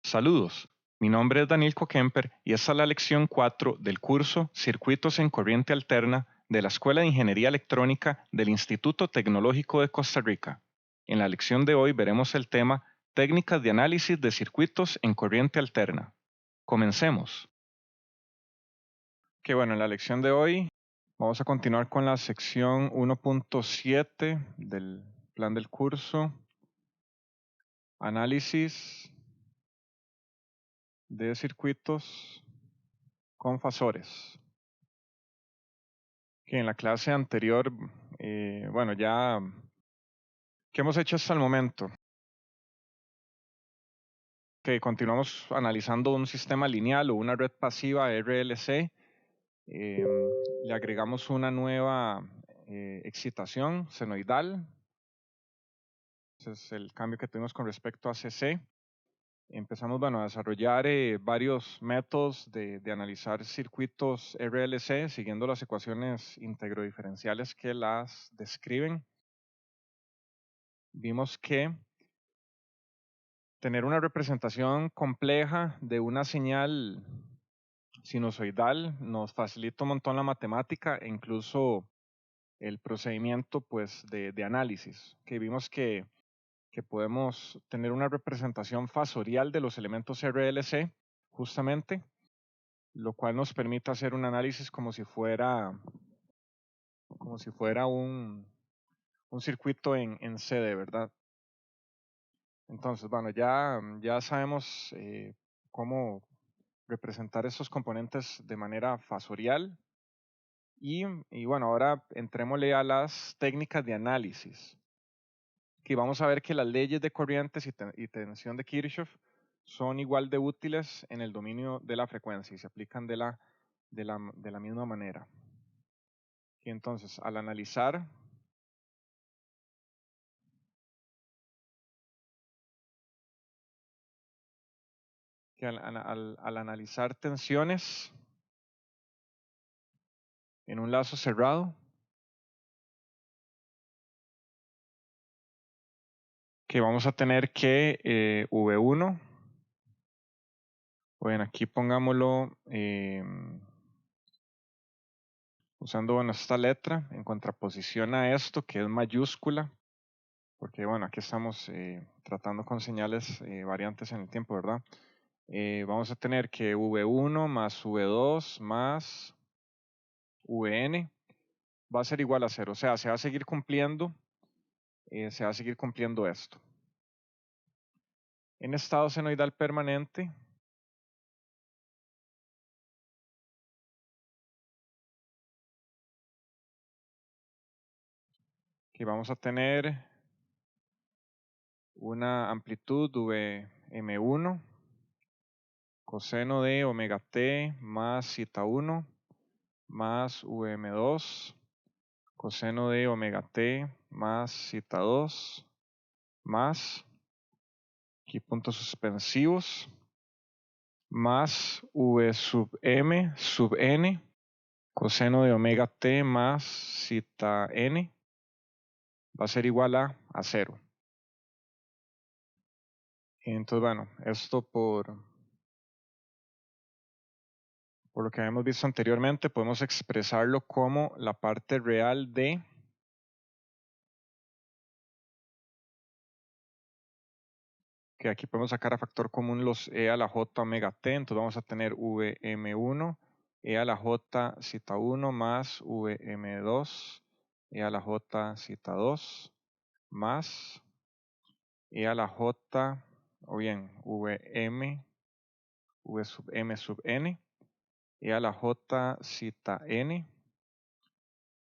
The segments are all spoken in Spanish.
Saludos, mi nombre es Daniel Kokemper y esta es la lección 4 del curso Circuitos en Corriente Alterna de la Escuela de Ingeniería Electrónica del Instituto Tecnológico de Costa Rica. En la lección de hoy veremos el tema Técnicas de análisis de circuitos en corriente alterna. Comencemos. Bueno, en la lección de hoy vamos a continuar con la sección 1.7 del plan del curso, análisis de circuitos con fasores. Que en la clase anterior, ya, ¿qué hemos hecho hasta el momento? Que continuamos analizando un sistema lineal o una red pasiva RLC. Le agregamos una nueva excitación senoidal. Ese es el cambio que tuvimos con respecto a CC. Empezamos a desarrollar varios métodos de analizar circuitos RLC siguiendo las ecuaciones integro-diferenciales que las describen. Vimos que tener una representación compleja de una señal sinusoidal nos facilita un montón la matemática e incluso el procedimiento pues, de análisis. Que vimos que podemos tener una representación fasorial de los elementos RLC, justamente, lo cual nos permite hacer un análisis como si fuera un circuito en CD, ¿verdad? Entonces, ya sabemos cómo representar estos componentes de manera fasorial. Y ahora entrémosle a las técnicas de análisis. Aquí vamos a ver que las leyes de corrientes y tensión de Kirchhoff son igual de útiles en el dominio de la frecuencia y se aplican de la misma manera. Y entonces, al analizar tensiones en un lazo cerrado, que vamos a tener que V1, bueno, aquí pongámoslo usando esta letra en contraposición a esto que es mayúscula, porque aquí estamos tratando con señales variantes en el tiempo, ¿verdad? Vamos a tener que V1 más V2 más Vn va a ser igual a 0, o sea, se va a seguir cumpliendo esto. En estado senoidal permanente, que vamos a tener una amplitud Vm1 coseno de omega t más zeta 1 más Vm2 coseno de omega t más zeta 2 más, aquí puntos suspensivos, más V sub m sub n coseno de omega t más zeta n va a ser igual a 0. Entonces, esto por lo que habíamos visto anteriormente, podemos expresarlo como la parte real de que aquí podemos sacar a factor común los e a la j omega t, entonces vamos a tener Vm1 e a la j zeta 1 más Vm2 e a la j zeta 2 más e a la j, o bien Vm, V sub m sub n, e a la j zeta n,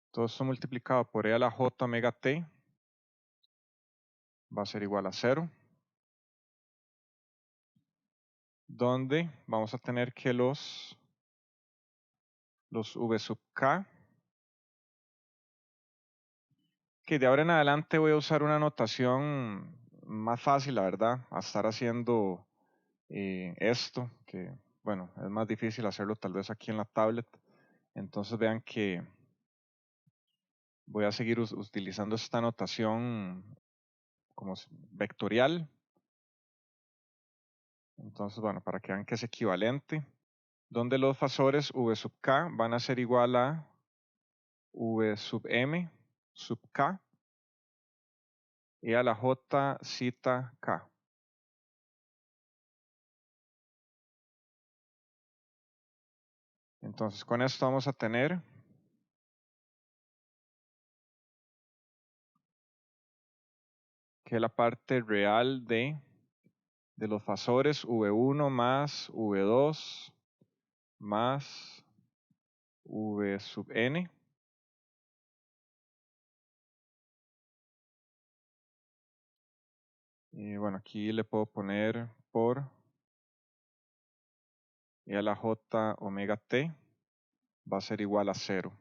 todo esto multiplicado por e a la j omega t va a ser igual a 0, donde vamos a tener que los V sub k, que de ahora en adelante voy a usar una notación más fácil, la verdad, a estar haciendo esto, que es más difícil hacerlo tal vez aquí en la tablet. Entonces vean que voy a seguir utilizando esta notación como vectorial. Entonces, bueno, para que vean que es equivalente, donde los fasores V sub K van a ser igual a V sub M sub K y a la J zeta K. Entonces, con esto vamos a tener que la parte real de los fasores V1 más V2 más V sub N y bueno, aquí le puedo poner por y a la J omega T va a ser igual a 0.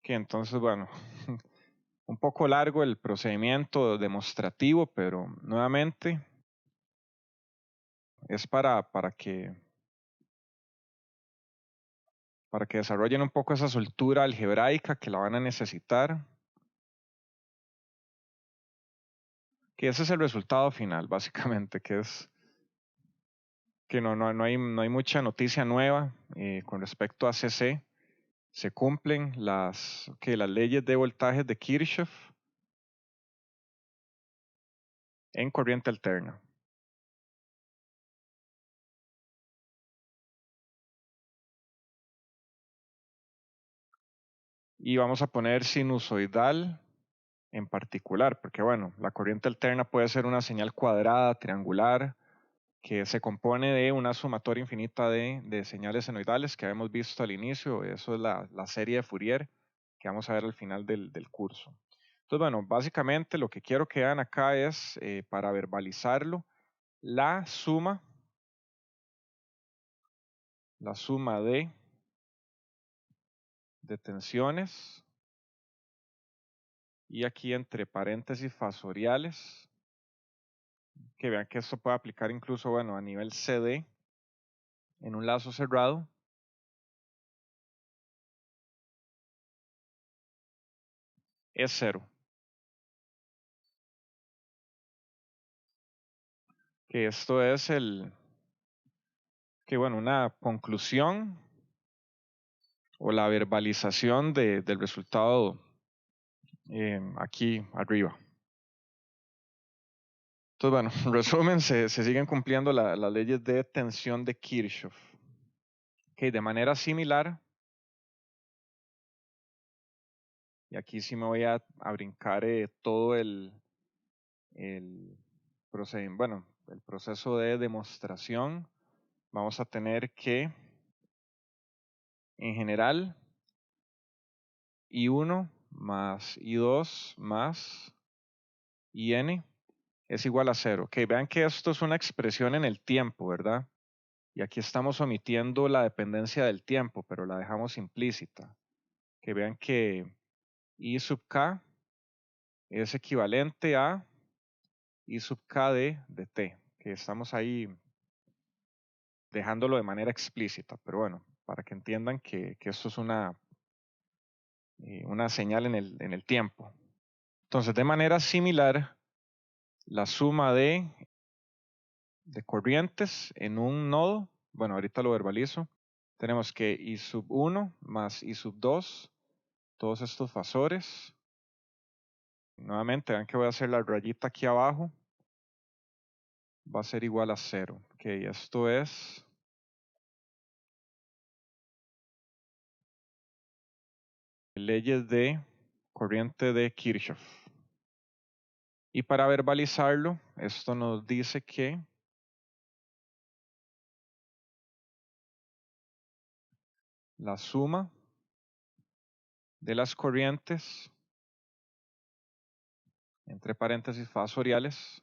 Que entonces, bueno, un poco largo el procedimiento demostrativo, pero nuevamente es para que desarrollen un poco esa soltura algebraica que la van a necesitar. Que ese es el resultado final, básicamente, que es que no hay mucha noticia nueva con respecto a CC. Se cumplen las leyes de voltajes de Kirchhoff en corriente alterna. Y vamos a poner sinusoidal en particular, porque bueno, la corriente alterna puede ser una señal cuadrada, triangular, que se compone de una sumatoria infinita de señales senoidales que habíamos visto al inicio. Eso es la serie de Fourier que vamos a ver al final del curso. Entonces, bueno, básicamente lo que quiero que vean acá es, para verbalizarlo, la suma de tensiones y aquí entre paréntesis fasoriales, que vean que esto puede aplicar incluso, bueno, a nivel CD en un lazo cerrado, es 0. Que esto es bueno, una conclusión o la verbalización del resultado aquí arriba. Entonces, bueno, en resumen, se siguen cumpliendo las leyes de tensión de Kirchhoff. Okay, de manera similar, y aquí sí me voy a brincar todo el el proceso de demostración. Vamos a tener que, en general, I1 más I2 más IN es igual a 0. Ok, vean que esto es una expresión en el tiempo, ¿verdad? Y aquí estamos omitiendo la dependencia del tiempo, pero la dejamos implícita. Que vean que I sub K es equivalente a I sub K de T, que estamos ahí dejándolo de manera explícita, pero bueno, para que entiendan que esto es una señal en el tiempo. Entonces, de manera similar, la suma de corrientes en un nodo, bueno, ahorita lo verbalizo, tenemos que I sub 1 más I sub 2, todos estos fasores. Nuevamente, vean que voy a hacer la rayita aquí abajo, va a ser igual a 0. Ok, esto es leyes de corriente de Kirchhoff. Y para verbalizarlo, esto nos dice que la suma de las corrientes, entre paréntesis fasoriales,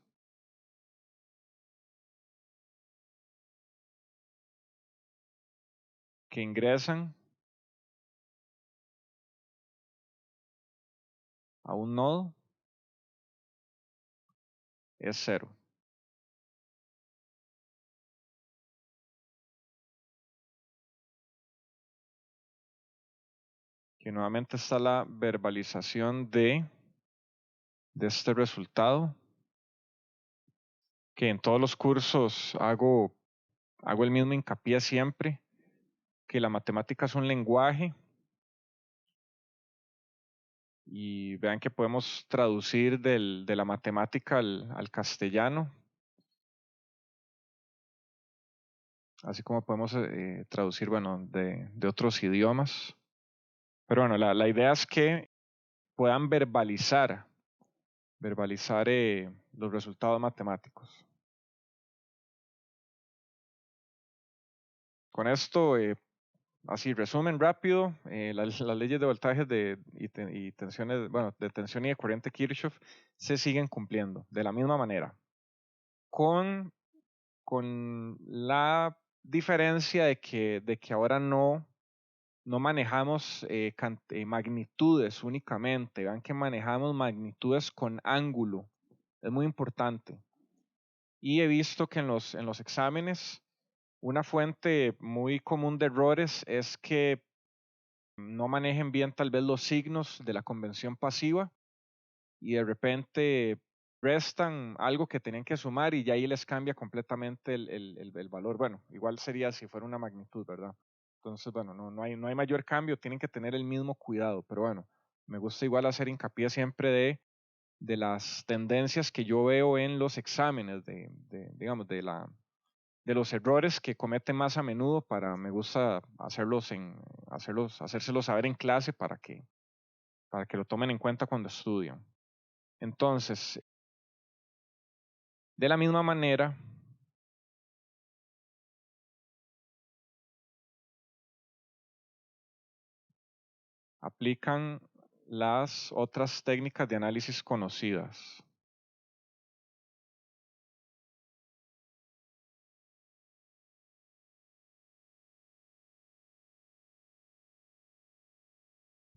que ingresan a un nodo es 0. Que nuevamente está la verbalización de este resultado, que en todos los cursos hago hago el mismo hincapié siempre, que la matemática es un lenguaje y vean que podemos traducir de la matemática al castellano, así como podemos traducir, bueno, de otros idiomas. Pero bueno, la idea es que puedan verbalizar los resultados matemáticos. Con esto, así resumen rápido, las leyes de voltajes y tensiones, bueno, de tensión y de corriente Kirchhoff se siguen cumpliendo de la misma manera, con, con la diferencia de que ahora no manejamos magnitudes únicamente, vean que manejamos magnitudes con ángulo, es muy importante. Y he visto que en los exámenes una fuente muy común de errores es que no manejen bien tal vez los signos de la convención pasiva y de repente restan algo que tenían que sumar y ya ahí les cambia completamente el valor. Bueno, igual sería si fuera una magnitud, ¿verdad? Entonces, bueno, no hay mayor cambio, tienen que tener el mismo cuidado, pero bueno, me gusta igual hacer hincapié siempre de las tendencias que yo veo en los exámenes, digamos, de los errores que cometen más a menudo para, me gusta hacérselos saber en clase para que lo tomen en cuenta cuando estudian. Entonces, de la misma manera, aplican las otras técnicas de análisis conocidas.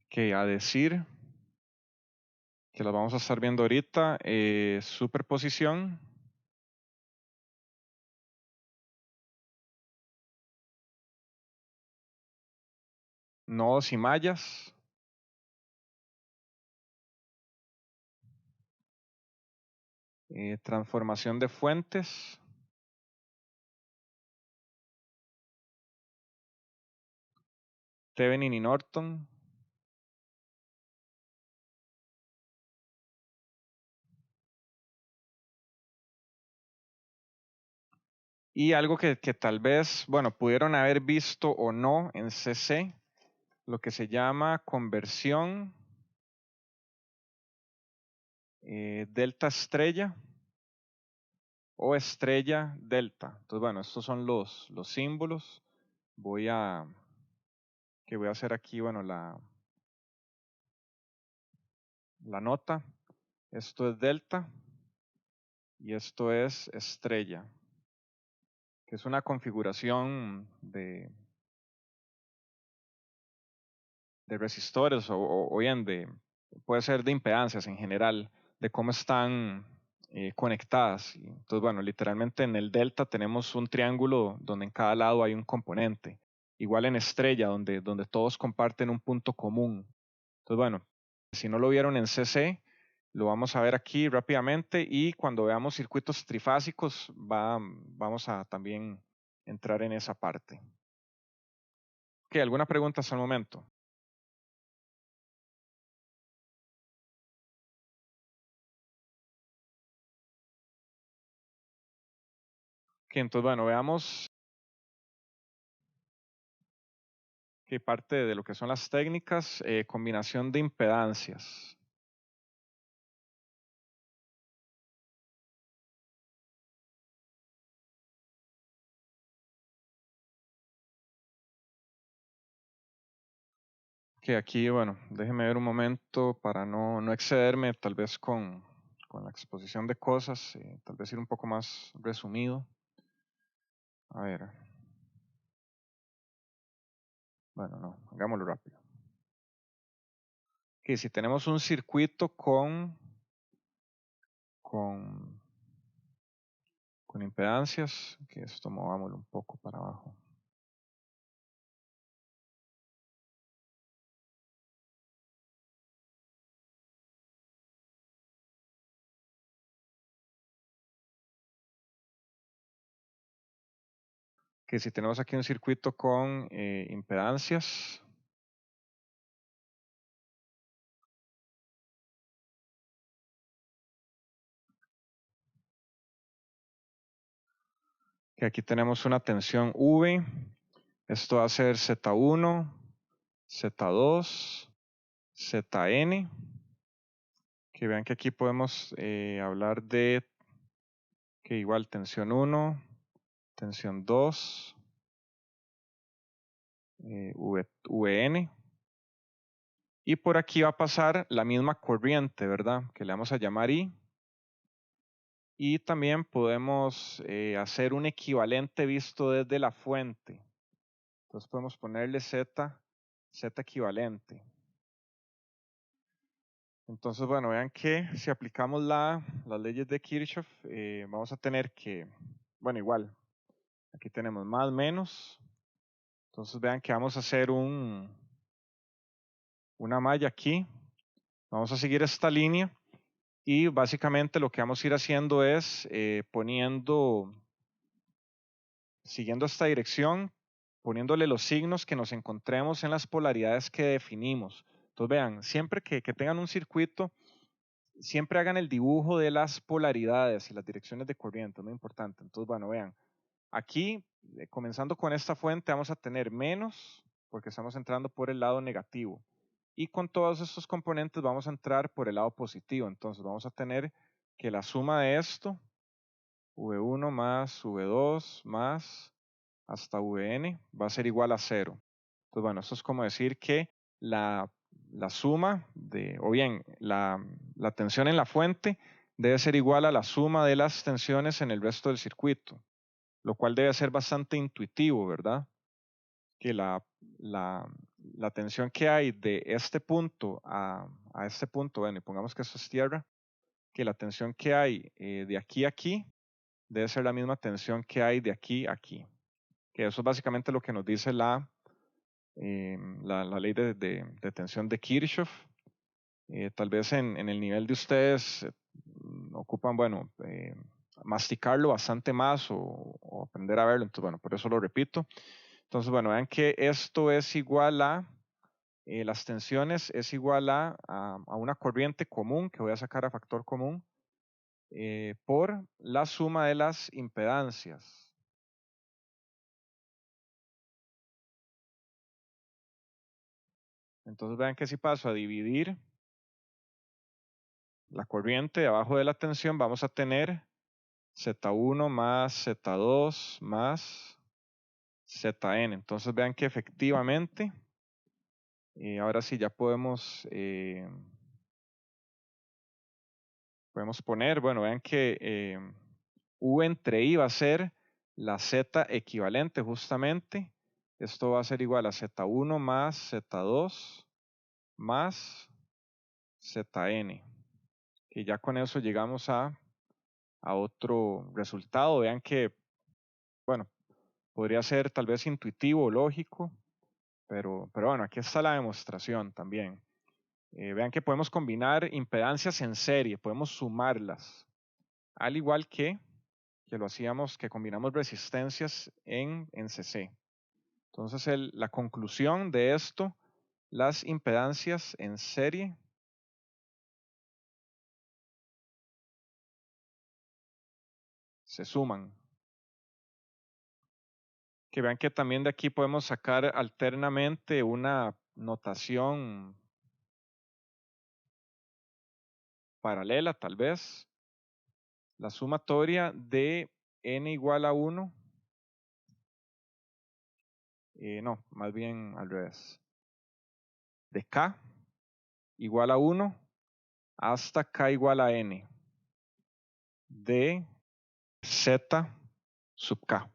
Que a decir, que las vamos a estar viendo ahorita, superposición, nodos y mallas, transformación de fuentes, Thevenin y Norton, y algo que tal vez, bueno, pudieron haber visto o no en CC, lo que se llama conversión delta estrella o estrella delta. Entonces, bueno, estos son los símbolos. Voy a hacer aquí, bueno, la nota. Esto es delta y esto es estrella, que es una configuración de resistores o bien puede ser de impedancias en general, de cómo están conectadas. Y entonces, bueno, literalmente en el delta tenemos un triángulo donde en cada lado hay un componente. Igual en estrella, donde todos comparten un punto común. Entonces, bueno, si no lo vieron en CC, lo vamos a ver aquí rápidamente y cuando veamos circuitos trifásicos vamos a también entrar en esa parte. ¿Qué? ¿Alguna pregunta hasta el momento? Que entonces, bueno, veamos que parte de lo que son las técnicas, combinación de impedancias. Que aquí, bueno, déjeme ver un momento para no excederme tal vez con la exposición de cosas, tal vez ir un poco más resumido. A ver. Bueno, no, hagámoslo rápido. Que si tenemos un circuito con, con impedancias, que esto movámoslo un poco para abajo. que si tenemos aquí un circuito con impedancias, que aquí tenemos una tensión V, esto va a ser Z1, Z2, Zn, que vean que aquí podemos hablar de que igual tensión 1, tensión 2, Vn, y por aquí va a pasar la misma corriente, ¿verdad? Que le vamos a llamar I. Y también podemos hacer un equivalente visto desde la fuente. Entonces podemos ponerle Z equivalente. Entonces, bueno, vean que si aplicamos las leyes de Kirchhoff, vamos a tener que, bueno, igual, aquí tenemos más, menos. Entonces vean que vamos a hacer una malla aquí. Vamos a seguir esta línea y básicamente lo que vamos a ir haciendo es siguiendo esta dirección, poniéndole los signos que nos encontremos en las polaridades que definimos. Entonces vean, siempre que tengan un circuito, siempre hagan el dibujo de las polaridades y las direcciones de corriente, es muy importante. Entonces, bueno, vean, aquí, comenzando con esta fuente, vamos a tener menos, porque estamos entrando por el lado negativo. Y con todos estos componentes vamos a entrar por el lado positivo. Entonces, vamos a tener que la suma de esto, V1 más V2 más hasta Vn, va a ser igual a 0. Entonces, bueno, esto es como decir que la suma o bien la tensión en la fuente debe ser igual a la suma de las tensiones en el resto del circuito, lo cual debe ser bastante intuitivo, ¿verdad? Que la tensión que hay de este punto a este punto, bueno, y pongamos que esto es tierra, que la tensión que hay de aquí a aquí debe ser la misma tensión que hay de aquí a aquí. Que eso es básicamente lo que nos dice la ley de tensión de Kirchhoff. Tal vez en el nivel de ustedes ocupan, bueno, masticarlo bastante más o aprender a verlo. Entonces, bueno, por eso lo repito. Entonces, bueno, vean que esto es igual a, las tensiones es igual a una corriente común que voy a sacar a factor común por la suma de las impedancias. Entonces vean que si paso a dividir la corriente debajo de la tensión, vamos a tener Z1 más Z2 más Zn. Entonces vean que efectivamente, ahora sí ya podemos poner, bueno, vean que U entre I va a ser la Z equivalente justamente. Esto va a ser igual a Z1 más Z2 más Zn. Que ya con eso llegamos a otro resultado. Vean que, bueno, podría ser tal vez intuitivo o lógico, pero bueno, aquí está la demostración también. Vean que podemos combinar impedancias en serie, podemos sumarlas, al igual que lo hacíamos, que combinamos resistencias en CC. Entonces, la conclusión de esto, las impedancias en serie se suman. Que vean que también de aquí podemos sacar alternamente una notación paralela, tal vez. La sumatoria de n igual a 1, no, más bien al revés, de k igual a 1 hasta k igual a n de z sub k.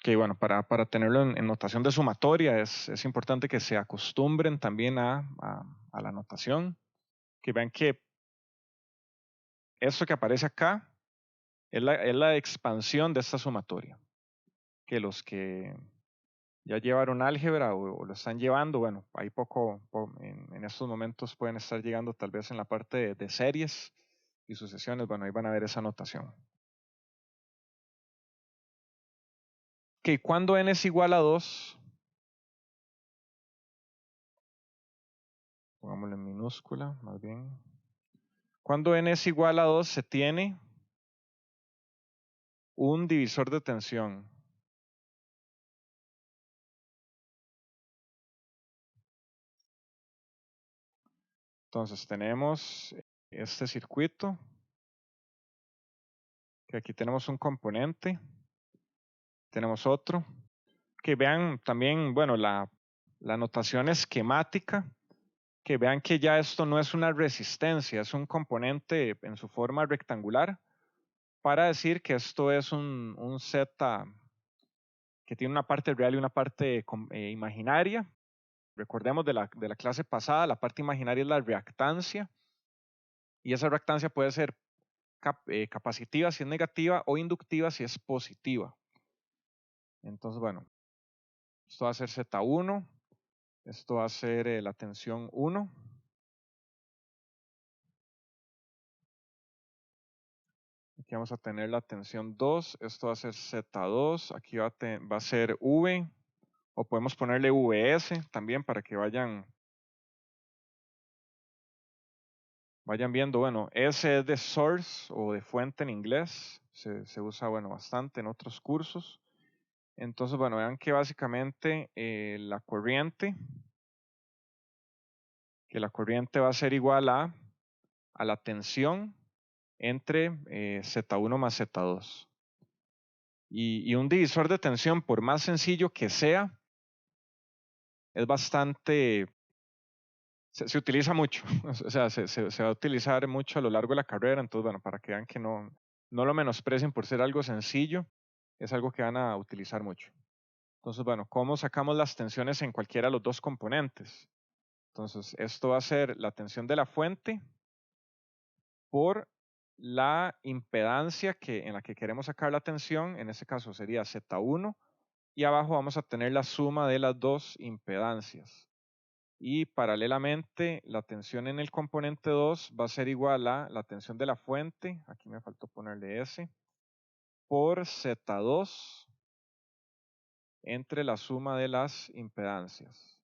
Que bueno, para tenerlo en notación de sumatoria es importante que se acostumbren también a la notación, que vean que esto que aparece acá es la expansión de esta sumatoria, que los que ya llevaron álgebra o lo están llevando, bueno, ahí en estos momentos pueden estar llegando tal vez en la parte de series y sucesiones, bueno, ahí van a ver esa notación. Ok, cuando n es igual a 2, pongámoslo en minúscula, más bien. Cuando n es igual a 2, se tiene un divisor de tensión. Entonces tenemos este circuito, que aquí tenemos un componente, tenemos otro. Que vean también, bueno, la notación esquemática, que vean que ya esto no es una resistencia, es un componente en su forma rectangular, para decir que esto es un Z que tiene una parte real y una parte imaginaria. Recordemos de la clase pasada, la parte imaginaria es la reactancia, y esa reactancia puede ser capacitiva si es negativa o inductiva si es positiva. Entonces, bueno, esto va a ser Z1, esto va a ser la tensión 1. Aquí vamos a tener la tensión 2, esto va a ser Z2, aquí va a ser V, o podemos ponerle VS también para que vayan viendo. Bueno, S es de source o de fuente en inglés, se usa, bueno, bastante en otros cursos. Entonces, bueno, vean que básicamente la corriente va a ser igual a la tensión entre Z1 más Z2. Y un divisor de tensión, por más sencillo que sea, es bastante, se utiliza mucho, o sea, se va a utilizar mucho a lo largo de la carrera. Entonces, bueno, para que vean que no lo menosprecien por ser algo sencillo, es algo que van a utilizar mucho. Entonces, bueno, ¿cómo sacamos las tensiones en cualquiera de los dos componentes? Entonces, esto va a ser la tensión de la fuente por la impedancia en la que queremos sacar la tensión, en este caso sería Z1, y abajo vamos a tener la suma de las dos impedancias. Y paralelamente, la tensión en el componente 2 va a ser igual a la tensión de la fuente, aquí me faltó ponerle S, por Z2 entre la suma de las impedancias.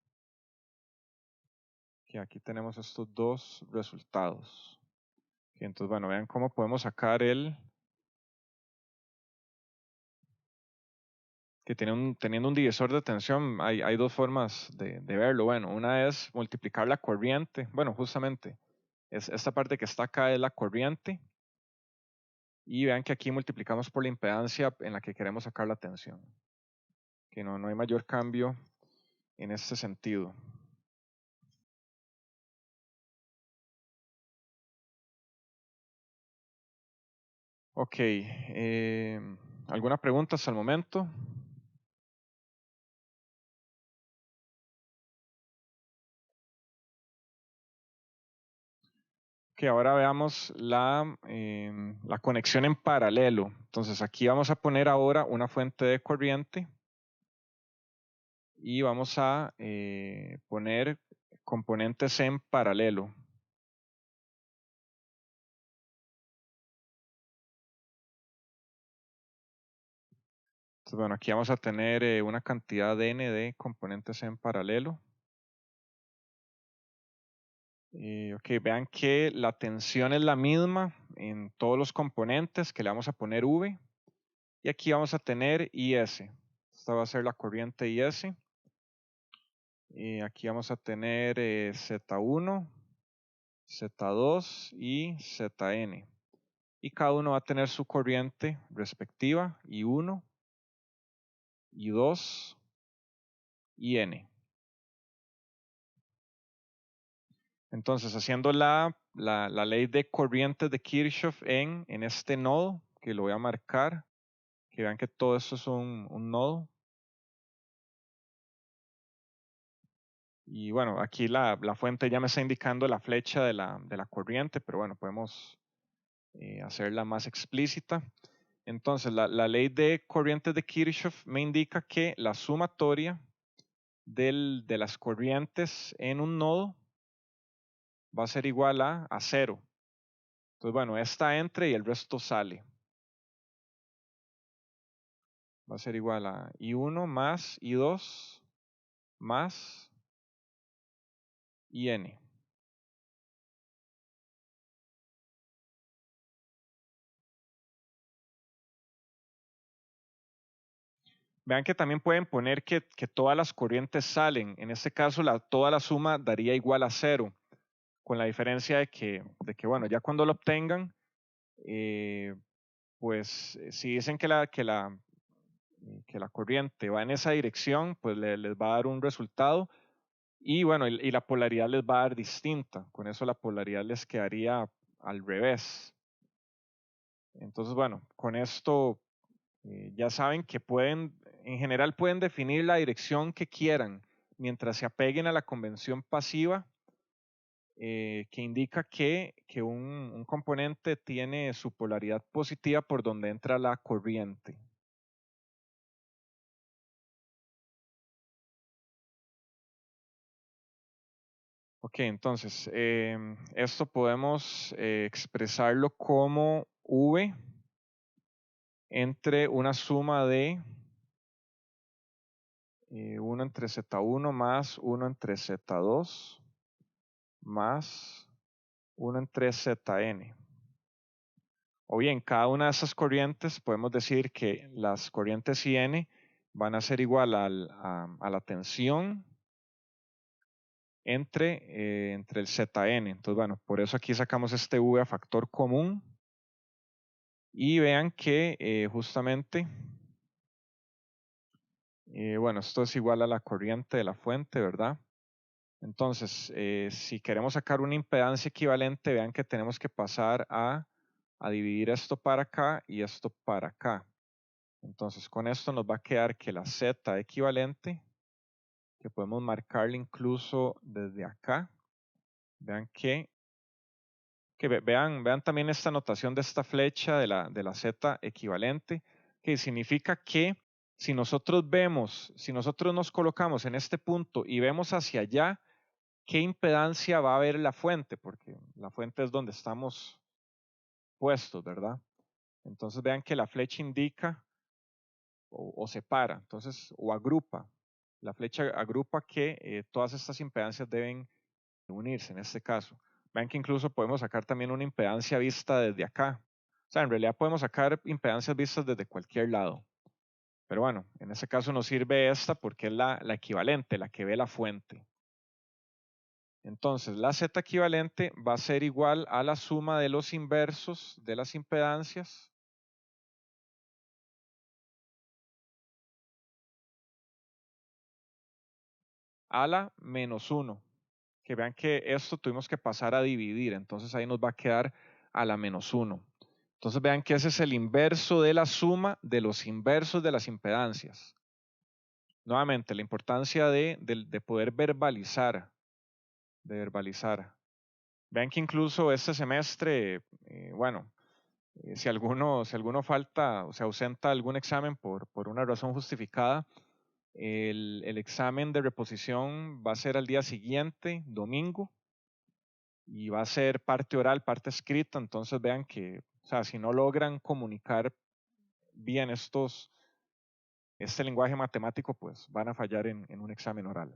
Que aquí tenemos estos dos resultados. Entonces, bueno, vean cómo podemos sacar que teniendo un divisor de tensión, hay dos formas de verlo. Bueno, una es multiplicar la corriente. Bueno, justamente, esta parte que está acá es la corriente. Y vean que aquí multiplicamos por la impedancia en la que queremos sacar la tensión. Que no hay mayor cambio en este sentido. Ok, ¿alguna pregunta hasta el momento? Que ahora veamos la conexión en paralelo. Entonces aquí vamos a poner ahora una fuente de corriente y vamos a poner componentes en paralelo. Entonces, bueno, aquí vamos a tener una cantidad de n de componentes en paralelo. Ok, vean que la tensión es la misma en todos los componentes, que le vamos a poner V. Y aquí vamos a tener IS. Esta va a ser la corriente IS. Aquí vamos a tener Z1, Z2 y ZN. Y cada uno va a tener su corriente respectiva, I1, I2 y N. Entonces, haciendo la ley de corrientes de Kirchhoff en este nodo, que lo voy a marcar, que vean que todo esto es un nodo. Y bueno, aquí la fuente ya me está indicando la flecha de la corriente, pero bueno, podemos hacerla más explícita. Entonces, la ley de corrientes de Kirchhoff me indica que la sumatoria de las corrientes en un nodo va a ser igual a 0. Entonces, bueno, esta entra y el resto sale. va a ser igual a I1 más I2 más IN. Vean que también pueden poner que todas las corrientes salen. En este caso, toda la suma daría igual a 0, con la diferencia de que bueno, ya cuando lo obtengan, pues si dicen que la corriente va en esa dirección, pues les va a dar un resultado y bueno, y la polaridad les va a dar distinta. Con eso la polaridad les quedaría al revés. Entonces, bueno, con esto ya saben que en general pueden definir la dirección que quieran mientras se apeguen a la convención pasiva que indica que un componente tiene su polaridad positiva por donde entra la corriente. Ok, entonces, esto podemos expresarlo como V entre una suma de 1 entre Z1 más 1 entre Z2 más 1 entre Zn. O bien, cada una de esas corrientes podemos decir que las corrientes IN van a ser igual a la tensión entre el Zn. Entonces, bueno, por eso aquí sacamos este V a factor común. Y vean que justamente, bueno, esto es igual a la corriente de la fuente, ¿verdad? Entonces, si queremos sacar una impedancia equivalente, vean que tenemos que pasar a dividir esto para acá y esto para acá. Entonces, con esto nos va a quedar que la Z equivalente, que podemos marcarle incluso desde acá, vean vean también esta notación de esta flecha de la Z equivalente, que significa que si nosotros nos colocamos en este punto y vemos hacia allá, ¿qué impedancia va a haber la fuente? Porque la fuente es donde estamos puestos, ¿verdad? Entonces vean que la flecha indica o separa, entonces, o agrupa. La flecha agrupa que todas estas impedancias deben unirse en este caso. Vean que incluso podemos sacar también una impedancia vista desde acá. O sea, en realidad podemos sacar impedancias vistas desde cualquier lado. Pero bueno, en este caso nos sirve esta porque es la equivalente, la que ve la fuente. Entonces, la Z equivalente va a ser igual a la suma de los inversos de las impedancias a la menos 1. Que vean que esto tuvimos que pasar a dividir, entonces ahí nos va a quedar a la menos 1. Entonces vean que ese es el inverso de la suma de los inversos de las impedancias. Nuevamente, la importancia de poder verbalizar, Vean que incluso este semestre, bueno, si alguno falta o se ausenta algún examen por una razón justificada, el examen de reposición va a ser al día siguiente, domingo, y va a ser parte oral, parte escrita. Entonces vean que, o sea, si no logran comunicar bien este lenguaje matemático, pues van a fallar en un examen oral.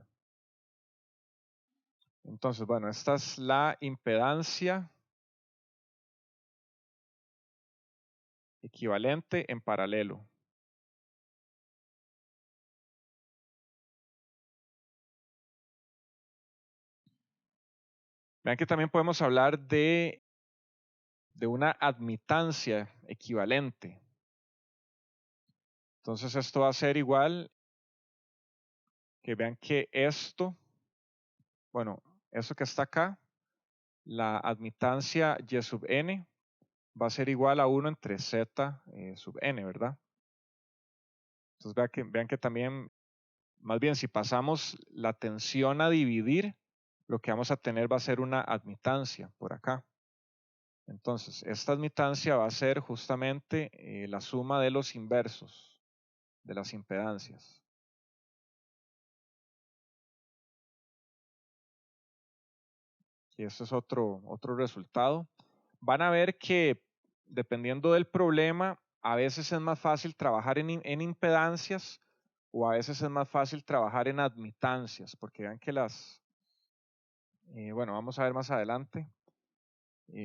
Entonces, bueno, esta es la impedancia equivalente en paralelo. Vean que también podemos hablar de una admitancia equivalente. Entonces esto va a ser igual que vean que esto, bueno, eso que está acá, la admitancia y sub n va a ser igual a 1 entre z sub n, ¿verdad? Entonces vean que también, más bien si pasamos la tensión a dividir, lo que vamos a tener va a ser una admitancia por acá. Entonces, esta admitancia va a ser justamente la suma de los inversos de las impedancias. Y este es otro resultado. Van a ver que dependiendo del problema, a veces es más fácil trabajar en impedancias o a veces es más fácil trabajar en admitancias, porque vean que bueno, vamos a ver más adelante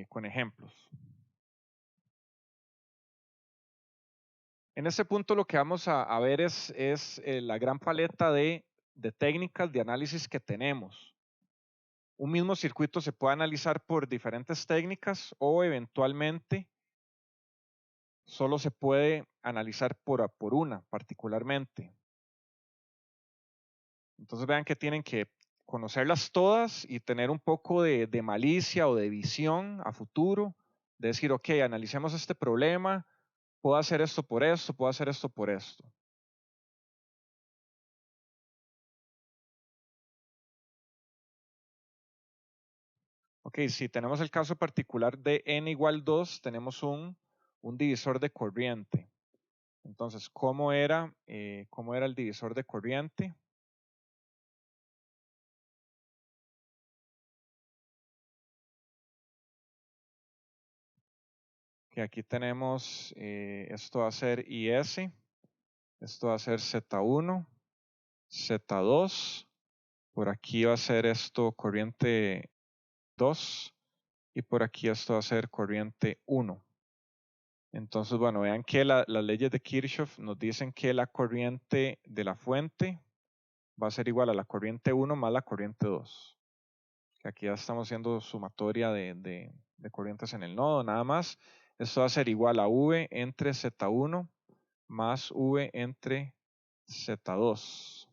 con ejemplos. En este punto lo que vamos a ver es la gran paleta de técnicas de análisis que tenemos. Un mismo circuito se puede analizar por diferentes técnicas o eventualmente solo se puede analizar por una particularmente. Entonces vean que tienen que conocerlas todas y tener un poco de malicia o de visión a futuro, de decir, ok, analicemos este problema, puedo hacer esto por esto, puedo hacer esto por esto. Ok, si tenemos el caso particular de n igual 2, tenemos un divisor de corriente. Entonces, ¿cómo era el divisor de corriente? Que aquí tenemos, esto va a ser IS, esto va a ser Z1, Z2, por aquí va a ser esto corriente 2 y por aquí esto va a ser corriente 1. Entonces, bueno, vean que las leyes de Kirchhoff nos dicen que la corriente de la fuente va a ser igual a la corriente 1 más la corriente 2. Que aquí ya estamos haciendo sumatoria de corrientes en el nodo, nada más. Esto va a ser igual a V entre Z1 más V entre Z2.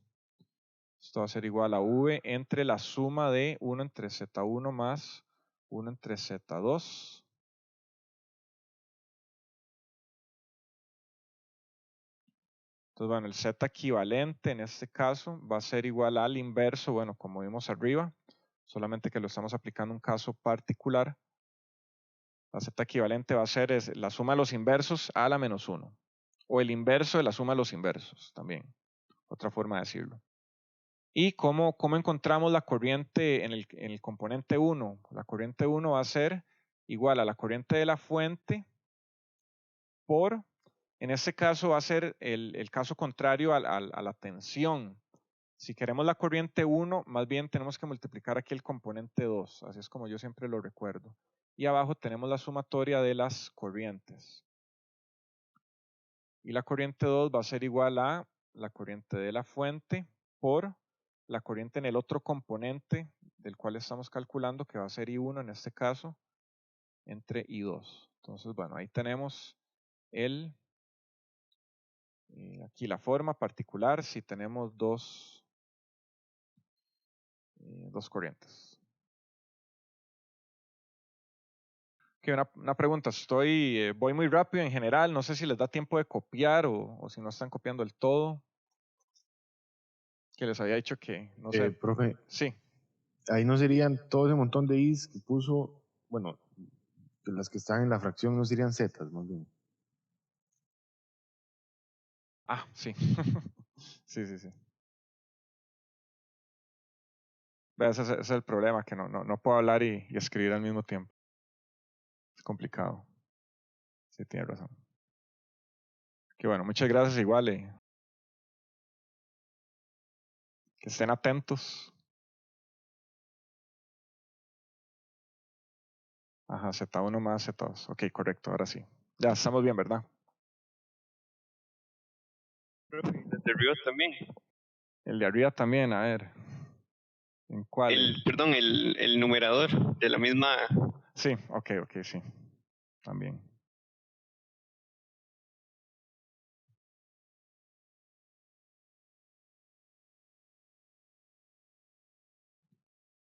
Esto va a ser igual a V entre la suma de 1 entre Z1 más 1 entre Z2. Entonces, bueno, el Z equivalente en este caso va a ser igual al inverso, bueno, como vimos arriba, solamente que lo estamos aplicando en un caso particular. La Z equivalente va a ser la suma de los inversos a la menos 1. O el inverso de la suma de los inversos, también. Otra forma de decirlo. ¿Y cómo encontramos la corriente en el componente 1? La corriente 1 va a ser igual a la corriente de la fuente por, en este caso va a ser el caso contrario a la tensión. Si queremos la corriente 1, más bien tenemos que multiplicar aquí el componente 2. Así es como yo siempre lo recuerdo. Y abajo tenemos la sumatoria de las corrientes. Y la corriente 2 va a ser igual a la corriente de la fuente por la corriente en el otro componente del cual estamos calculando, que va a ser I1 en este caso, entre I2. Entonces, bueno, ahí tenemos aquí la forma particular si tenemos dos corrientes. Okay, una pregunta, voy muy rápido en general, no sé si les da tiempo de copiar o si no están copiando el todo, que les había dicho que, no sé. Profe, Sí. ahí no serían todo ese montón de i's que puso, bueno, que las que están en la fracción no serían zetas, más bien. Ah, sí. Sí, sí, sí. Ese es el problema, que no puedo hablar y escribir al mismo tiempo. Es complicado. Sí, tiene razón. Que bueno, muchas gracias igual. Que estén atentos. Ajá, Z1 más Z2. Ok, correcto, ahora sí. Ya estamos bien, ¿verdad? Profe, ¿las de arriba también? El de arriba también, a ver. ¿En cuál? Perdón, el numerador de la misma. Sí, ok, sí. También.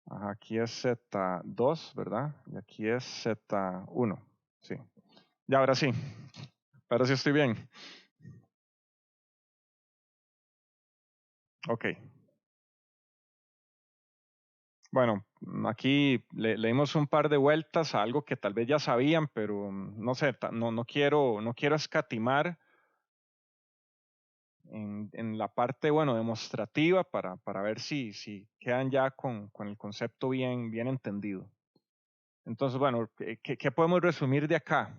Ajá, aquí es Z2, ¿verdad? Y aquí es Z1. Sí. Ya, ahora sí. Ahora sí estoy bien. Ok. Bueno, aquí leímos un par de vueltas a algo que tal vez ya sabían, pero no sé, no quiero escatimar en la parte, bueno, demostrativa para ver si quedan ya con el concepto bien entendido. Entonces, bueno, ¿qué podemos resumir de acá?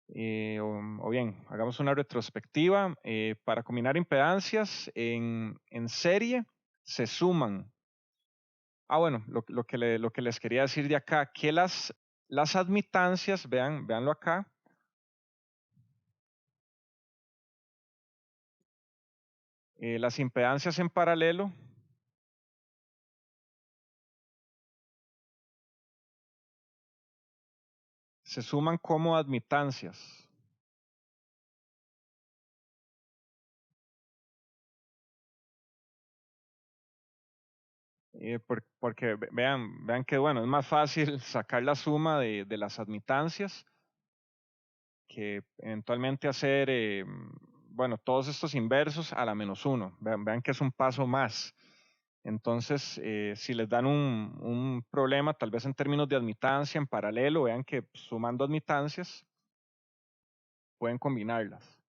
o bien, hagamos una retrospectiva. Para combinar impedancias en serie se suman. Bueno, lo que les quería decir de acá, que las admitancias, véanlo acá, las impedancias en paralelo se suman como admitancias. Porque vean que bueno, es más fácil sacar la suma de las admitancias que eventualmente hacer, bueno, todos estos inversos a la -1. Vean que es un paso más. Entonces, si les dan un problema, tal vez en términos de admitancia en paralelo, vean que sumando admitancias pueden combinarlas.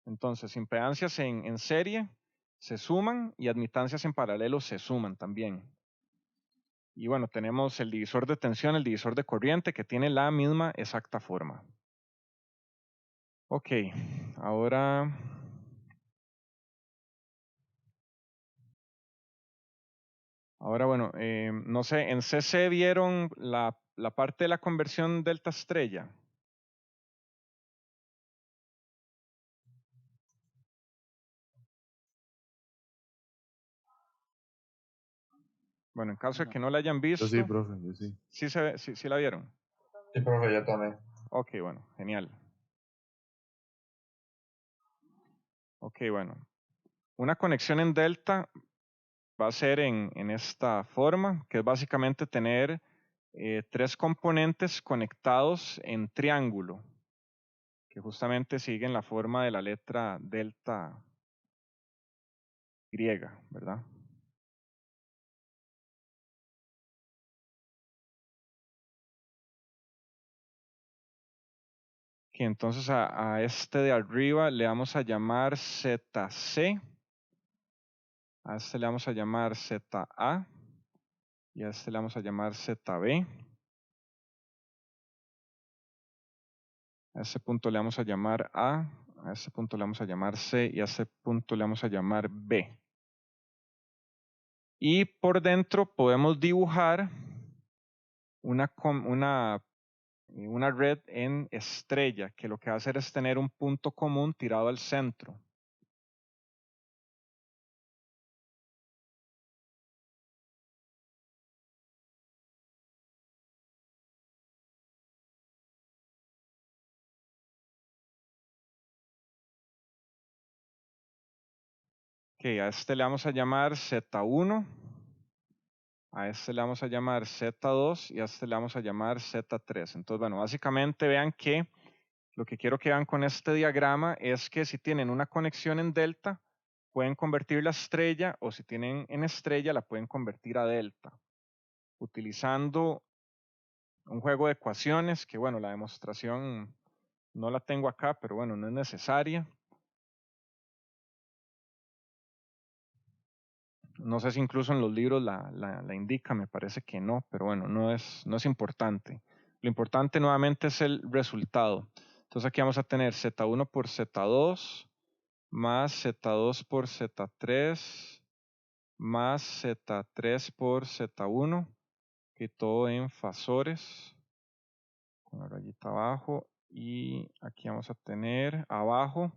Entonces, impedancias en serie se suman y admitancias en paralelo se suman también. Y bueno, tenemos el divisor de tensión, el divisor de corriente, que tiene la misma exacta forma. Ok, ahora bueno, no sé, en CC vieron la parte de la conversión delta estrella. Bueno, en caso de que no la hayan visto. Yo sí, profe, yo sí. ¿Sí la vieron? Sí, profe, yo también. Ok, bueno, genial. Ok, bueno. Una conexión en delta va a ser en esta forma, que es básicamente tener 3 componentes conectados en triángulo, que justamente siguen la forma de la letra delta griega, ¿verdad? Que entonces a este de arriba le vamos a llamar ZC, a este le vamos a llamar ZA y a este le vamos a llamar ZB. A ese punto le vamos a llamar A ese punto le vamos a llamar C y a ese punto le vamos a llamar B. Y por dentro podemos dibujar una red en estrella, que lo que va a hacer es tener un punto común tirado al centro. Ok, a este le vamos a llamar Z1, a este le vamos a llamar Z2 y a este le vamos a llamar Z3. Entonces, bueno, básicamente vean que lo que quiero que vean con este diagrama es que si tienen una conexión en delta, pueden convertir la estrella, o si tienen en estrella, la pueden convertir a delta, utilizando un juego de ecuaciones, que bueno, la demostración no la tengo acá, pero bueno, no es necesaria. No sé si incluso en los libros la indica, me parece que no, pero bueno, no es importante. Lo importante nuevamente es el resultado. Entonces aquí vamos a tener Z1 por Z2 más Z2 por Z3 más Z3 por Z1, que todo en fasores, con la rayita abajo, y aquí vamos a tener abajo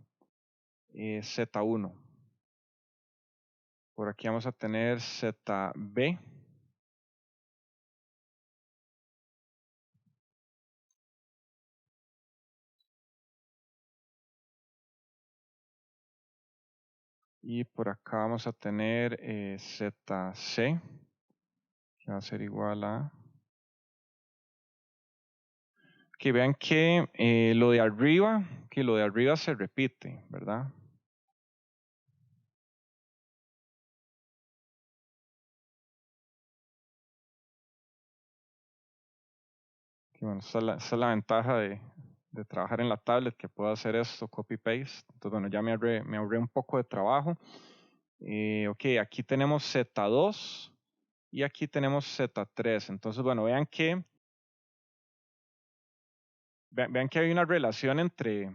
Z1. Por aquí vamos a tener ZB. Y por acá vamos a tener ZC, que va a ser igual a... Que vean que lo de arriba se repite, ¿verdad? Que bueno, esa es la ventaja de trabajar en la tablet, que puedo hacer esto, copy-paste. Entonces, bueno, ya me ahorré un poco de trabajo. Ok, aquí tenemos Z2 y aquí tenemos Z3. Entonces, bueno, vean que vean que hay una relación entre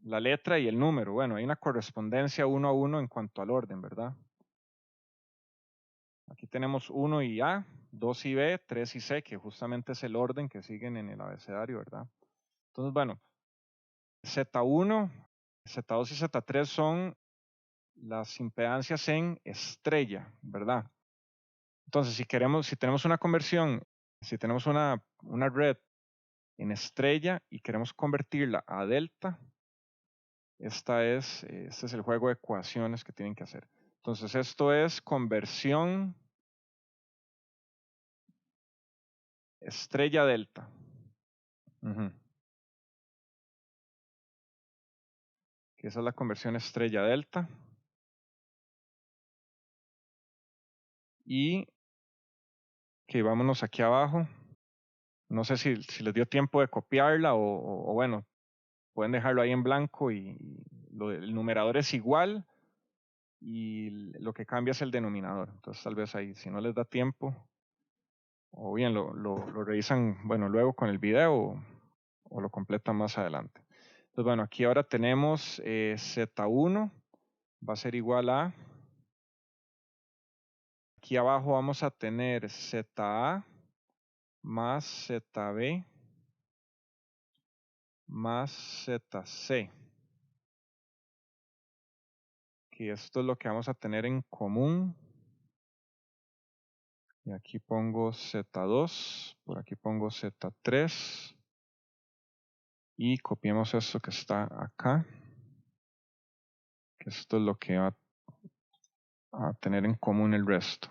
la letra y el número. Bueno, hay una correspondencia 1 a 1 en cuanto al orden, ¿verdad? Aquí tenemos 1 y A, 2 y B, 3 y C, que justamente es el orden que siguen en el abecedario, ¿verdad? Entonces, bueno, Z1, Z2 y Z3 son las impedancias en estrella, ¿verdad? Entonces, si tenemos una conversión, si tenemos una red en estrella y queremos convertirla a delta, este es el juego de ecuaciones que tienen que hacer. Entonces, esto es conversión estrella delta. Que esa es la conversión estrella delta. Y que vámonos aquí abajo. No sé si les dio tiempo de copiarla o bueno, pueden dejarlo ahí en blanco y el numerador es igual y lo que cambia es el denominador. Entonces tal vez ahí, si no les da tiempo, o bien lo revisan, bueno, luego con el video o lo completan más adelante. Entonces bueno, aquí ahora tenemos Z1 va a ser igual a, aquí abajo vamos a tener ZA más ZB más ZC. Que esto es lo que vamos a tener en común. Y aquí pongo Z2, por aquí pongo Z3. Y copiemos esto que está acá. Que esto es lo que va a tener en común el resto.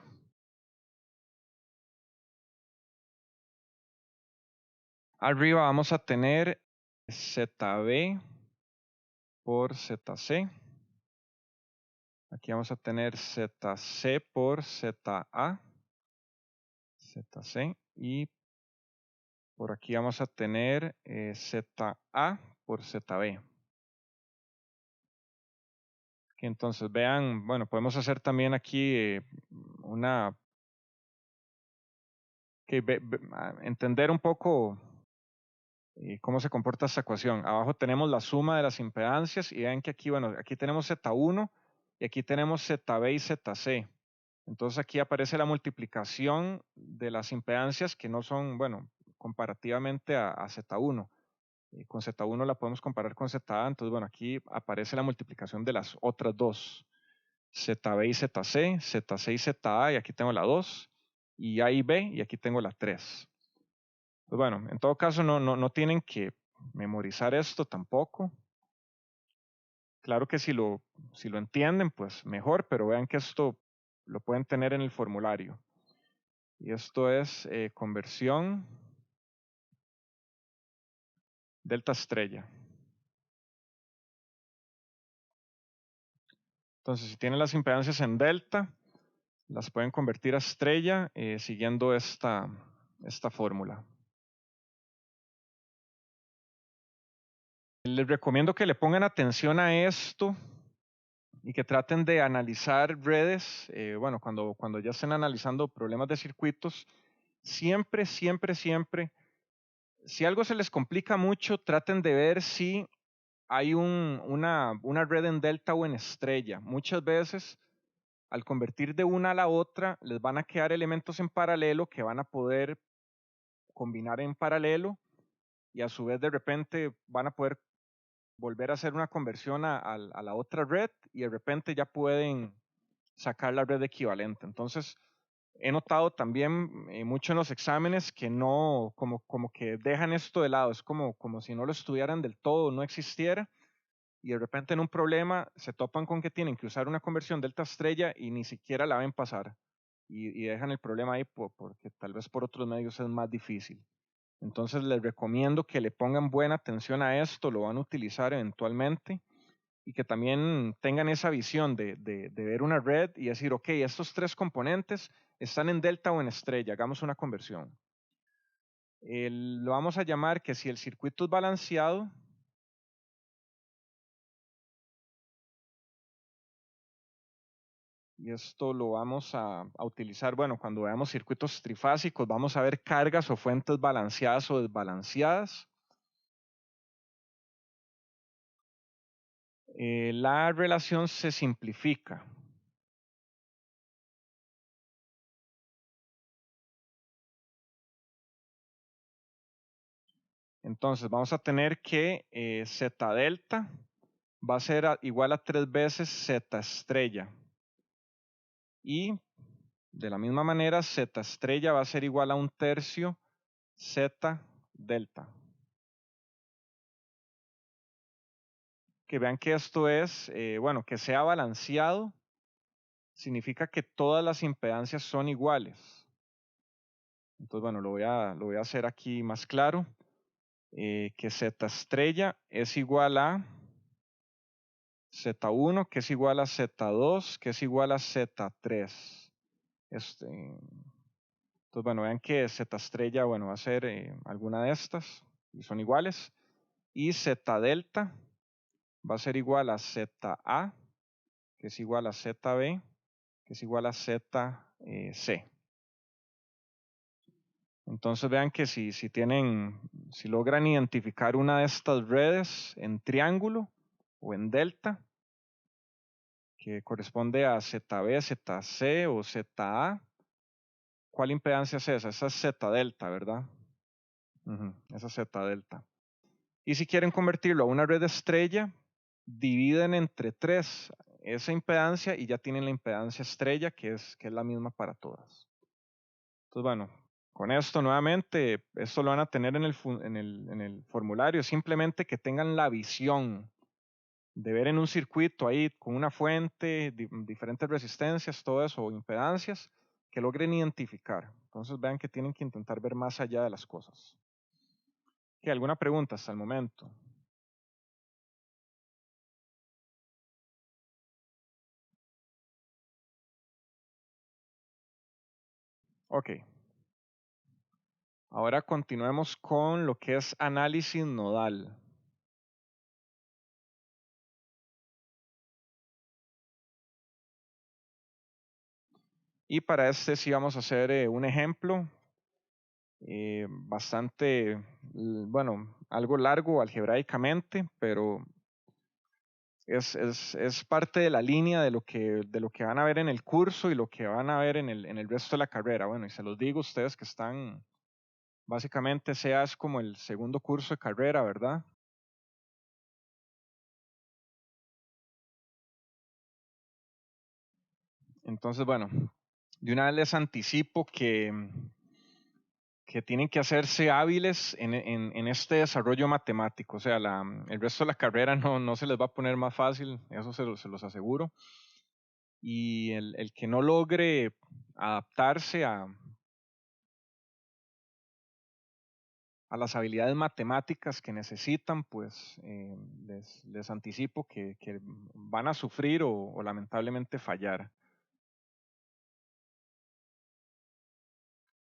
Arriba vamos a tener ZB por ZC. Aquí vamos a tener ZC por ZA. ZC. Y por aquí vamos a tener ZA por ZB. Que entonces vean, bueno, podemos hacer también aquí entender un poco cómo se comporta esta ecuación. Abajo tenemos la suma de las impedancias y vean que aquí, bueno, aquí tenemos Z1 y aquí tenemos ZB y ZC. Entonces aquí aparece la multiplicación de las impedancias que no son, bueno, comparativamente a Z1. Con Z1 la podemos comparar con ZA, entonces bueno, aquí aparece la multiplicación de las otras dos. ZB y ZC, ZC y ZA, y aquí tengo la 2, y A y B, y aquí tengo la 3. Pues bueno, en todo caso no tienen que memorizar esto tampoco. Claro que si lo entienden, pues mejor, pero vean que esto lo pueden tener en el formulario. Y esto es conversión delta estrella. Entonces, si tienen las impedancias en delta, las pueden convertir a estrella siguiendo esta fórmula. Les recomiendo que le pongan atención a esto y que traten de analizar redes, bueno, cuando ya estén analizando problemas de circuitos, siempre, si algo se les complica mucho, traten de ver si hay una red en delta o en estrella. Muchas veces, al convertir de una a la otra, les van a quedar elementos en paralelo que van a poder combinar en paralelo y a su vez de repente van a poder volver a hacer una conversión a la otra red y de repente ya pueden sacar la red equivalente. Entonces, he notado también mucho en los exámenes que no, como que dejan esto de lado, es como si no lo estudiaran del todo, no existiera, y de repente en un problema se topan con que tienen que usar una conversión delta estrella y ni siquiera la ven pasar, y dejan el problema ahí porque tal vez por otros medios es más difícil. Entonces les recomiendo que le pongan buena atención a esto, lo van a utilizar eventualmente y que también tengan esa visión de ver una red y decir, ok, estos tres componentes están en delta o en estrella, hagamos una conversión. Lo vamos a llamar que si el circuito es balanceado, Y esto lo vamos a utilizar, bueno, cuando veamos circuitos trifásicos, vamos a ver cargas o fuentes balanceadas o desbalanceadas. La relación se simplifica. Entonces vamos a tener que Z delta va a ser igual a 3 veces Z estrella. Y de la misma manera, Z estrella va a ser igual a 1/3 Z delta. Que vean que esto es, bueno, que sea balanceado, significa que todas las impedancias son iguales. Entonces, bueno, lo voy a hacer aquí más claro. Que Z estrella es igual a Z1, que es igual a Z2, que es igual a Z3. Entonces, bueno, vean que Z estrella, bueno, va a ser alguna de estas, y son iguales. Y Z delta va a ser igual a ZA, que es igual a ZB, que es igual a ZC. Entonces vean que si logran identificar una de estas redes en triángulo o en delta, que corresponde a ZB, ZC o ZA, ¿cuál impedancia es esa? Esa es Z delta, ¿verdad? Esa es Z delta. Y si quieren convertirlo a una red estrella, dividen entre 3 esa impedancia y ya tienen la impedancia estrella, que es la misma para todas. Entonces, bueno, con esto nuevamente, esto lo van a tener en el formulario, simplemente que tengan la visión de ver en un circuito ahí con una fuente, diferentes resistencias, todo eso, o impedancias, que logren identificar. Entonces vean que tienen que intentar ver más allá de las cosas. ¿Qué, alguna pregunta hasta el momento? Ok. Ahora continuemos con lo que es análisis nodal. Y para este sí vamos a hacer un ejemplo bastante, bueno, algo largo algebraicamente, pero es parte de la línea de lo que van a ver en el curso y lo que van a ver en el resto de la carrera. Bueno, y se los digo a ustedes que están, básicamente sea es como el segundo curso de carrera, ¿verdad? Entonces, bueno, de una vez les anticipo que tienen que hacerse hábiles en este desarrollo matemático. O sea, el resto de la carrera no se les va a poner más fácil, eso se los aseguro. Y el que no logre adaptarse a las habilidades matemáticas que necesitan, pues les anticipo que van a sufrir o lamentablemente fallar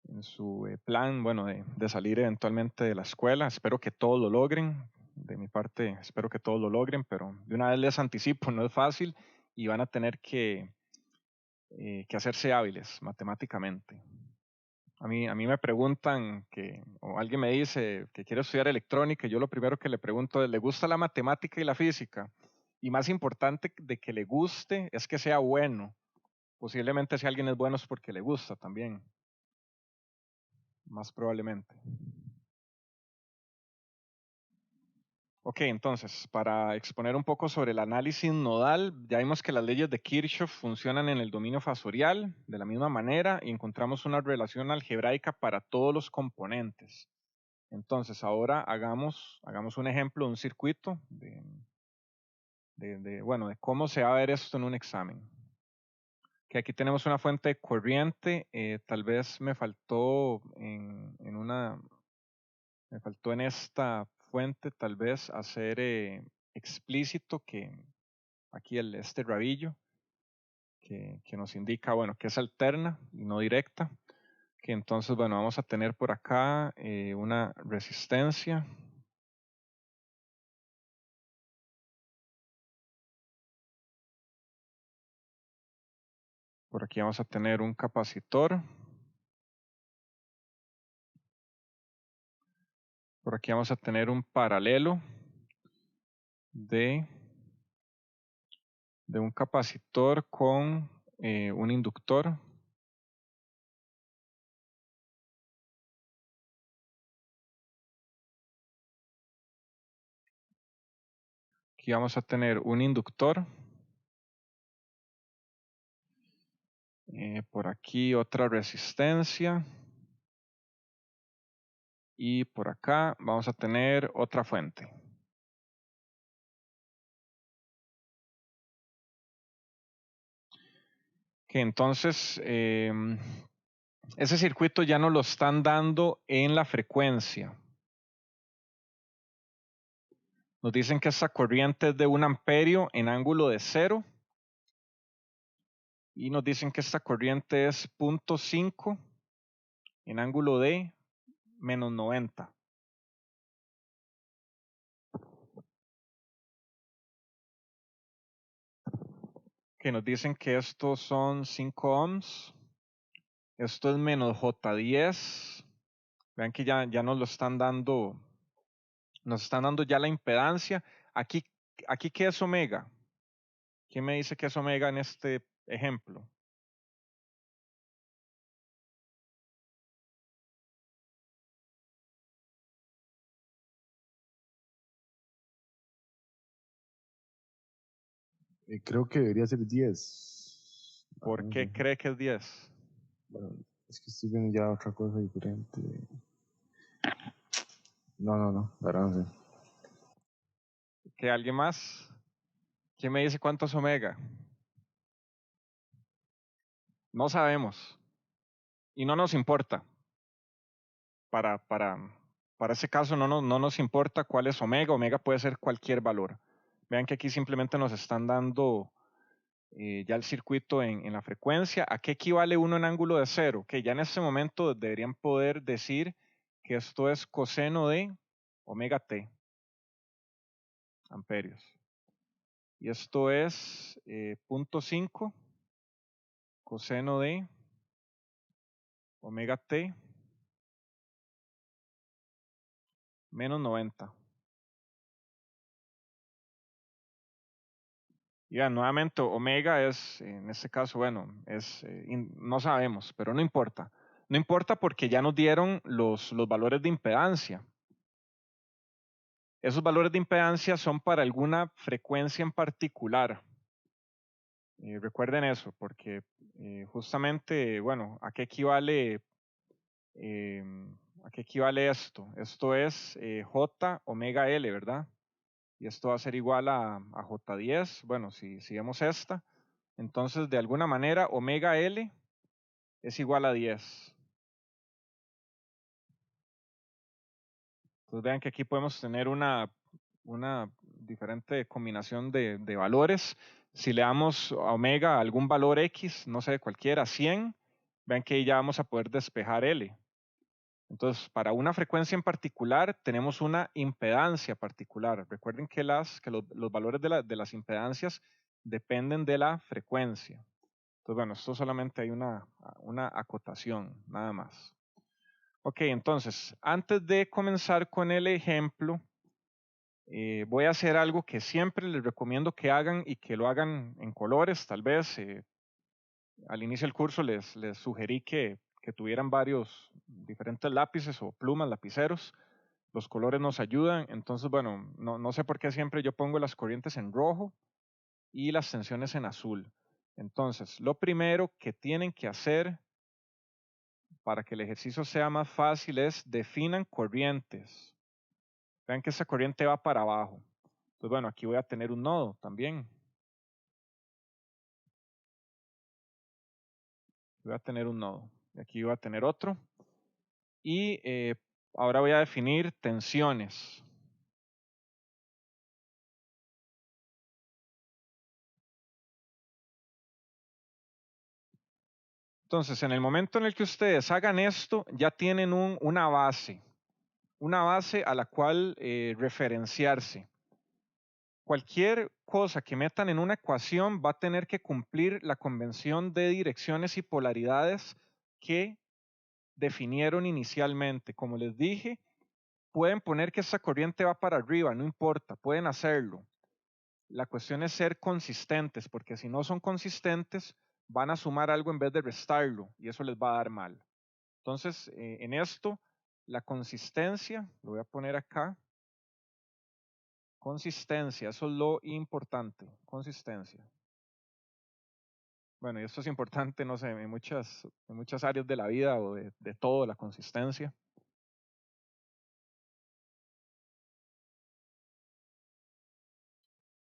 en su plan, bueno, de salir eventualmente de la escuela. Espero que todos lo logren. De mi parte, espero que todos lo logren, pero de una vez les anticipo, no es fácil y van a tener que hacerse hábiles matemáticamente. A mí me preguntan o alguien me dice que quiere estudiar electrónica y yo lo primero que le pregunto es, ¿le gusta la matemática y la física? Y más importante de que le guste es que sea bueno. Posiblemente si alguien es bueno es porque le gusta también. Más probablemente. Ok, entonces, para exponer un poco sobre el análisis nodal, ya vimos que las leyes de Kirchhoff funcionan en el dominio fasorial de la misma manera y encontramos una relación algebraica para todos los componentes. Entonces, ahora hagamos un ejemplo de un circuito bueno, de cómo se va a ver esto en un examen. Que aquí tenemos una fuente de corriente, tal vez me faltó me faltó en esta fuente tal vez hacer explícito que aquí este rabillo que nos indica, bueno, que es alterna y no directa, que entonces, bueno, vamos a tener por acá una resistencia Por aquí vamos a tener un capacitor. Por aquí vamos a tener un paralelo de un capacitor con un inductor. Aquí vamos a tener un inductor. Por aquí otra resistencia. Y por acá vamos a tener otra fuente. Que entonces ese circuito ya nos lo están dando en la frecuencia. Nos dicen que esta corriente es de 1 amperio en ángulo de 0. Y nos dicen que esta corriente es 0.5 en ángulo de menos 90. Que nos dicen que estos son 5 ohms. Esto es menos J10. Vean que ya nos lo están dando. Nos están dando ya la impedancia. Aquí ¿qué es omega? ¿Quién me dice qué es omega en este ejemplo? Creo que debería ser 10. ¿Por qué cree que es 10? Bueno, es que estoy viendo ya otra cosa diferente. No, la verdad no sé. ¿Que alguien más? ¿Quién me dice cuánto es omega? No sabemos. Y no nos importa. Para ese caso no nos importa cuál es omega. Omega puede ser cualquier valor. Vean que aquí simplemente nos están dando ya el circuito en la frecuencia. ¿A qué equivale 1 en ángulo de 0? Que ya en este momento deberían poder decir que esto es coseno de omega t amperios. Y esto es 0.5 coseno de omega t menos 90. Y ya, nuevamente, omega es, en este caso, bueno, no sabemos, pero no importa. No importa porque ya nos dieron los valores de impedancia. Esos valores de impedancia son para alguna frecuencia en particular. Recuerden eso, porque justamente, bueno, ¿a qué equivale esto? Esto es J omega L, ¿verdad? Y esto va a ser igual a J10. Bueno, si vemos esta, entonces de alguna manera omega L es igual a 10. Entonces vean que aquí podemos tener una diferente combinación de valores. Si le damos a omega algún valor X, no sé, cualquiera, 100, vean que ya vamos a poder despejar L. Entonces, para una frecuencia en particular, tenemos una impedancia particular. Recuerden que los valores de las impedancias dependen de la frecuencia. Entonces, bueno, esto solamente hay una acotación, nada más. Ok, entonces, antes de comenzar con el ejemplo, voy a hacer algo que siempre les recomiendo que hagan y que lo hagan en colores. Tal vez al inicio del curso les sugerí que tuvieran varios diferentes lápices o plumas, lapiceros. Los colores nos ayudan. Entonces, bueno, no sé por qué siempre yo pongo las corrientes en rojo y las tensiones en azul. Entonces, lo primero que tienen que hacer para que el ejercicio sea más fácil es definan corrientes. Vean que esa corriente va para abajo. Entonces, bueno, aquí voy a tener un nodo también. Voy a tener un nodo. Y aquí voy a tener otro. Y ahora voy a definir tensiones. Entonces, en el momento en el que ustedes hagan esto, ya tienen una base a la cual referenciarse. cualquier cosa que metan en una ecuación va a tener que cumplir la convención de direcciones y polaridades que definieron inicialmente. Como les dije, pueden poner que esta corriente va para arriba, no importa, pueden hacerlo. La cuestión es ser consistentes, porque si no son consistentes, van a sumar algo en vez de restarlo y eso les va a dar mal. Entonces, en esto, la consistencia, lo voy a poner acá, consistencia, eso es lo importante, consistencia. Bueno, y esto es importante, no sé, en muchas áreas de la vida o de todo, la consistencia.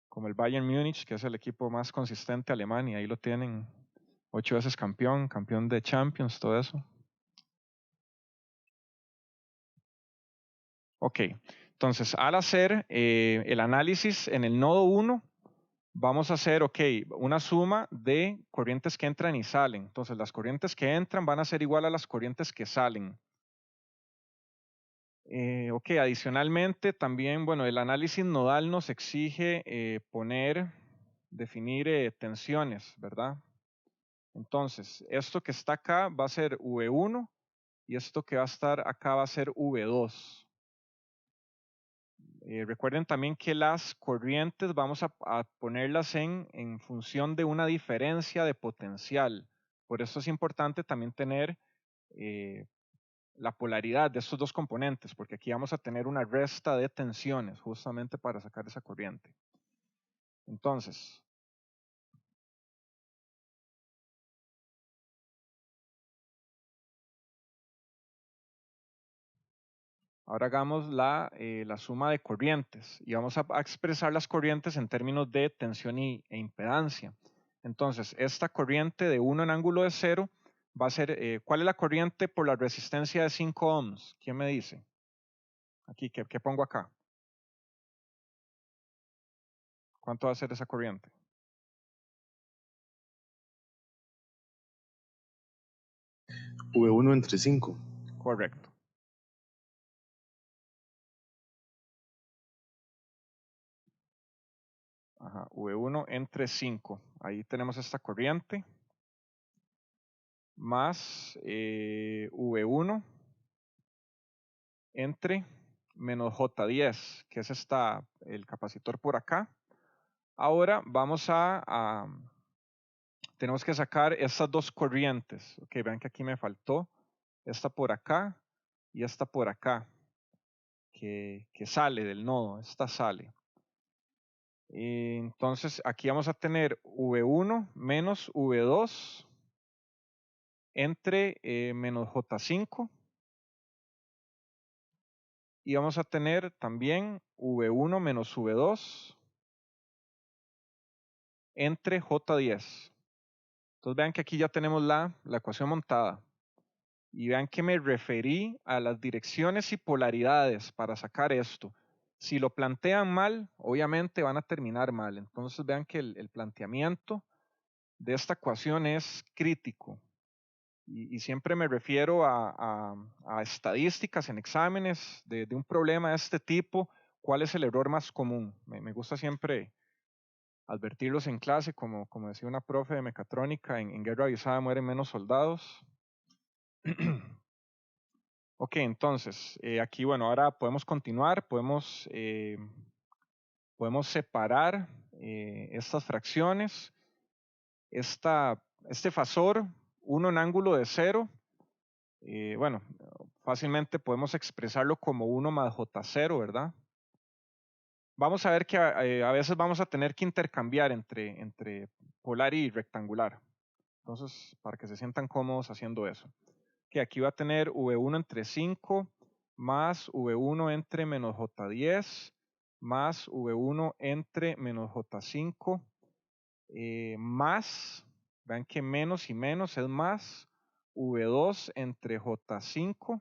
Como el Bayern Múnich, que es el equipo más consistente de Alemania, ahí lo tienen 8 veces campeón, campeón de Champions, todo eso. Ok, entonces al hacer el análisis en el nodo 1, vamos a hacer, una suma de corrientes que entran y salen. Entonces las corrientes que entran van a ser igual a las corrientes que salen. Adicionalmente también, bueno, el análisis nodal nos exige definir tensiones, ¿verdad? Entonces, esto que está acá va a ser V1 y esto que va a estar acá va a ser V2. Recuerden también que las corrientes vamos a ponerlas en función de una diferencia de potencial. Por eso es importante también tener la polaridad de estos dos componentes, porque aquí vamos a tener una resta de tensiones justamente para sacar esa corriente. Entonces, ahora hagamos la suma de corrientes y vamos a expresar las corrientes en términos de tensión e impedancia. Entonces, esta corriente de 1 en ángulo de 0 va a ser, ¿cuál es la corriente por la resistencia de 5 ohms? ¿Quién me dice? Aquí, ¿qué pongo acá? ¿Cuánto va a ser esa corriente? V1 entre 5. Correcto. Ajá, V1 entre 5. Ahí tenemos esta corriente. Más V1 entre menos J10, que es el capacitor por acá. Ahora vamos tenemos que sacar estas dos corrientes. Ok, vean que aquí me faltó esta por acá y esta por acá, que sale del nodo, esta sale. Entonces aquí vamos a tener V1 menos V2 entre menos J5. Y vamos a tener también V1 menos V2 entre J10. Entonces vean que aquí ya tenemos la ecuación montada. Y vean que me referí a las direcciones y polaridades para sacar esto. Si lo plantean mal, obviamente van a terminar mal. Entonces vean que el planteamiento de esta ecuación es crítico. Y siempre me refiero a estadísticas en exámenes de un problema de este tipo. ¿Cuál es el error más común? Me gusta siempre advertirlos en clase, como decía una profe de mecatrónica, en guerra avisada mueren menos soldados. Ok, entonces, aquí, bueno, ahora podemos continuar, podemos separar estas fracciones. Este fasor, 1 en ángulo de 0, bueno, fácilmente podemos expresarlo como 1 más J0, ¿verdad? Vamos a ver que a veces vamos a tener que intercambiar entre polar y rectangular. Entonces, para que se sientan cómodos haciendo eso. Que aquí va a tener V1 entre 5 más V1 entre menos J10 más V1 entre menos J5 más, vean que menos y menos es más, V2 entre J5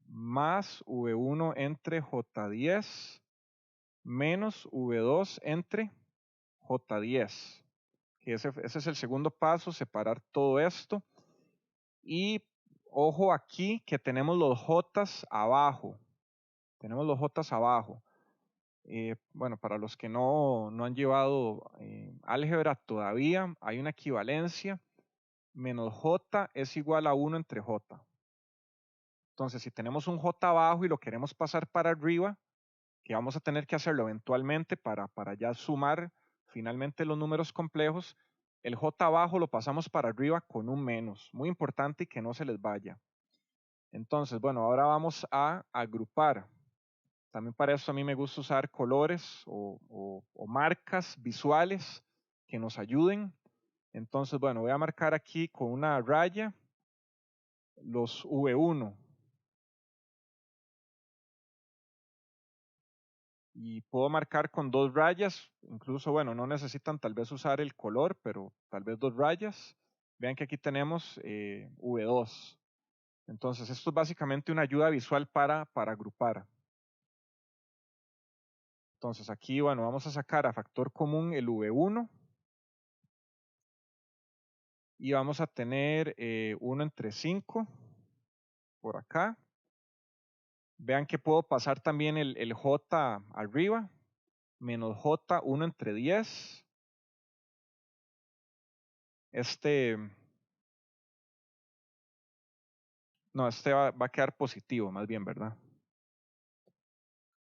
más V1 entre J10 menos V2 entre J10. Que ese es el segundo paso, separar todo esto. Y ojo aquí que tenemos los Jotas abajo. Tenemos los Jotas abajo. bueno, para los que no han llevado álgebra todavía, hay una equivalencia. Menos j es igual a 1 entre j. Entonces, si tenemos un j abajo y lo queremos pasar para arriba, que vamos a tener que hacerlo eventualmente para ya sumar finalmente los números complejos, el j abajo lo pasamos para arriba con un menos. Muy importante y que no se les vaya. Entonces, bueno, ahora vamos a agrupar. También para eso a mí me gusta usar colores o marcas visuales que nos ayuden. Entonces, bueno, voy a marcar aquí con una raya los V1. Y puedo marcar con 2 rayas, incluso, bueno, no necesitan tal vez usar el color, pero tal vez 2 rayas. Vean que aquí tenemos V2. Entonces, esto es básicamente una ayuda visual para agrupar. Entonces, aquí, bueno, vamos a sacar a factor común el V1. Y vamos a tener 1 entre 5 por acá. Vean que puedo pasar también el J arriba, menos J 1 entre 10. No, este va a quedar positivo, más bien, ¿verdad?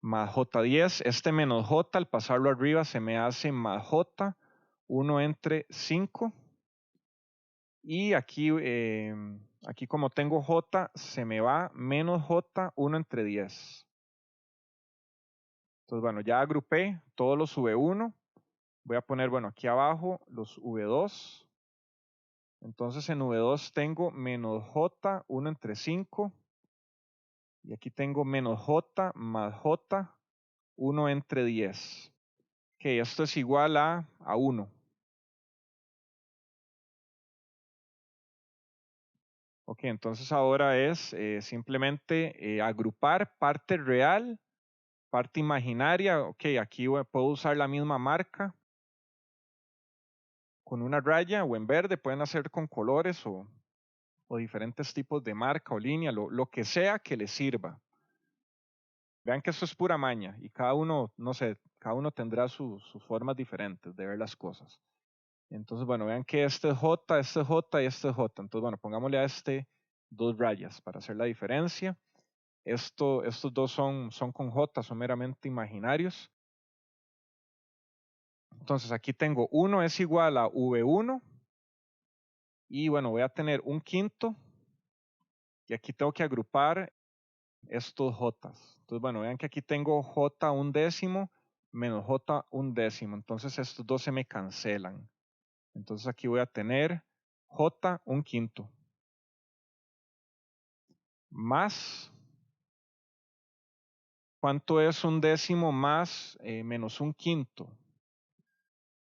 Más J10, este menos J, al pasarlo arriba se me hace más J 1 entre 5. Y aquí, aquí como tengo J, se me va menos J 1 entre 10. Entonces, bueno, ya agrupé todos los V1. Voy a poner, bueno, aquí abajo los V2. Entonces en V2 tengo menos J 1 entre 5. Y aquí tengo menos J más J 1 entre 10. Ok, esto es igual a 1. Ok, entonces ahora es simplemente agrupar parte real, parte imaginaria. Ok, aquí puedo usar la misma marca con una raya o en verde. Pueden hacer con colores o diferentes tipos de marca o línea, lo que sea que les sirva. Vean que esto es pura maña y cada uno, no sé, cada uno tendrá sus formas diferentes de ver las cosas. Entonces, bueno, vean que este es J, este es J y este es J. Entonces, bueno, pongámosle a este 2 rayas para hacer la diferencia. Estos dos son con J, son meramente imaginarios. Entonces, aquí tengo 1 es igual a V1. Y bueno, voy a tener un quinto. Y aquí tengo que agrupar estos J. Entonces, bueno, vean que aquí tengo J un décimo menos J un décimo. Entonces, estos dos se me cancelan. Entonces, aquí voy a tener J un quinto. Más, ¿cuánto es un décimo más menos un quinto?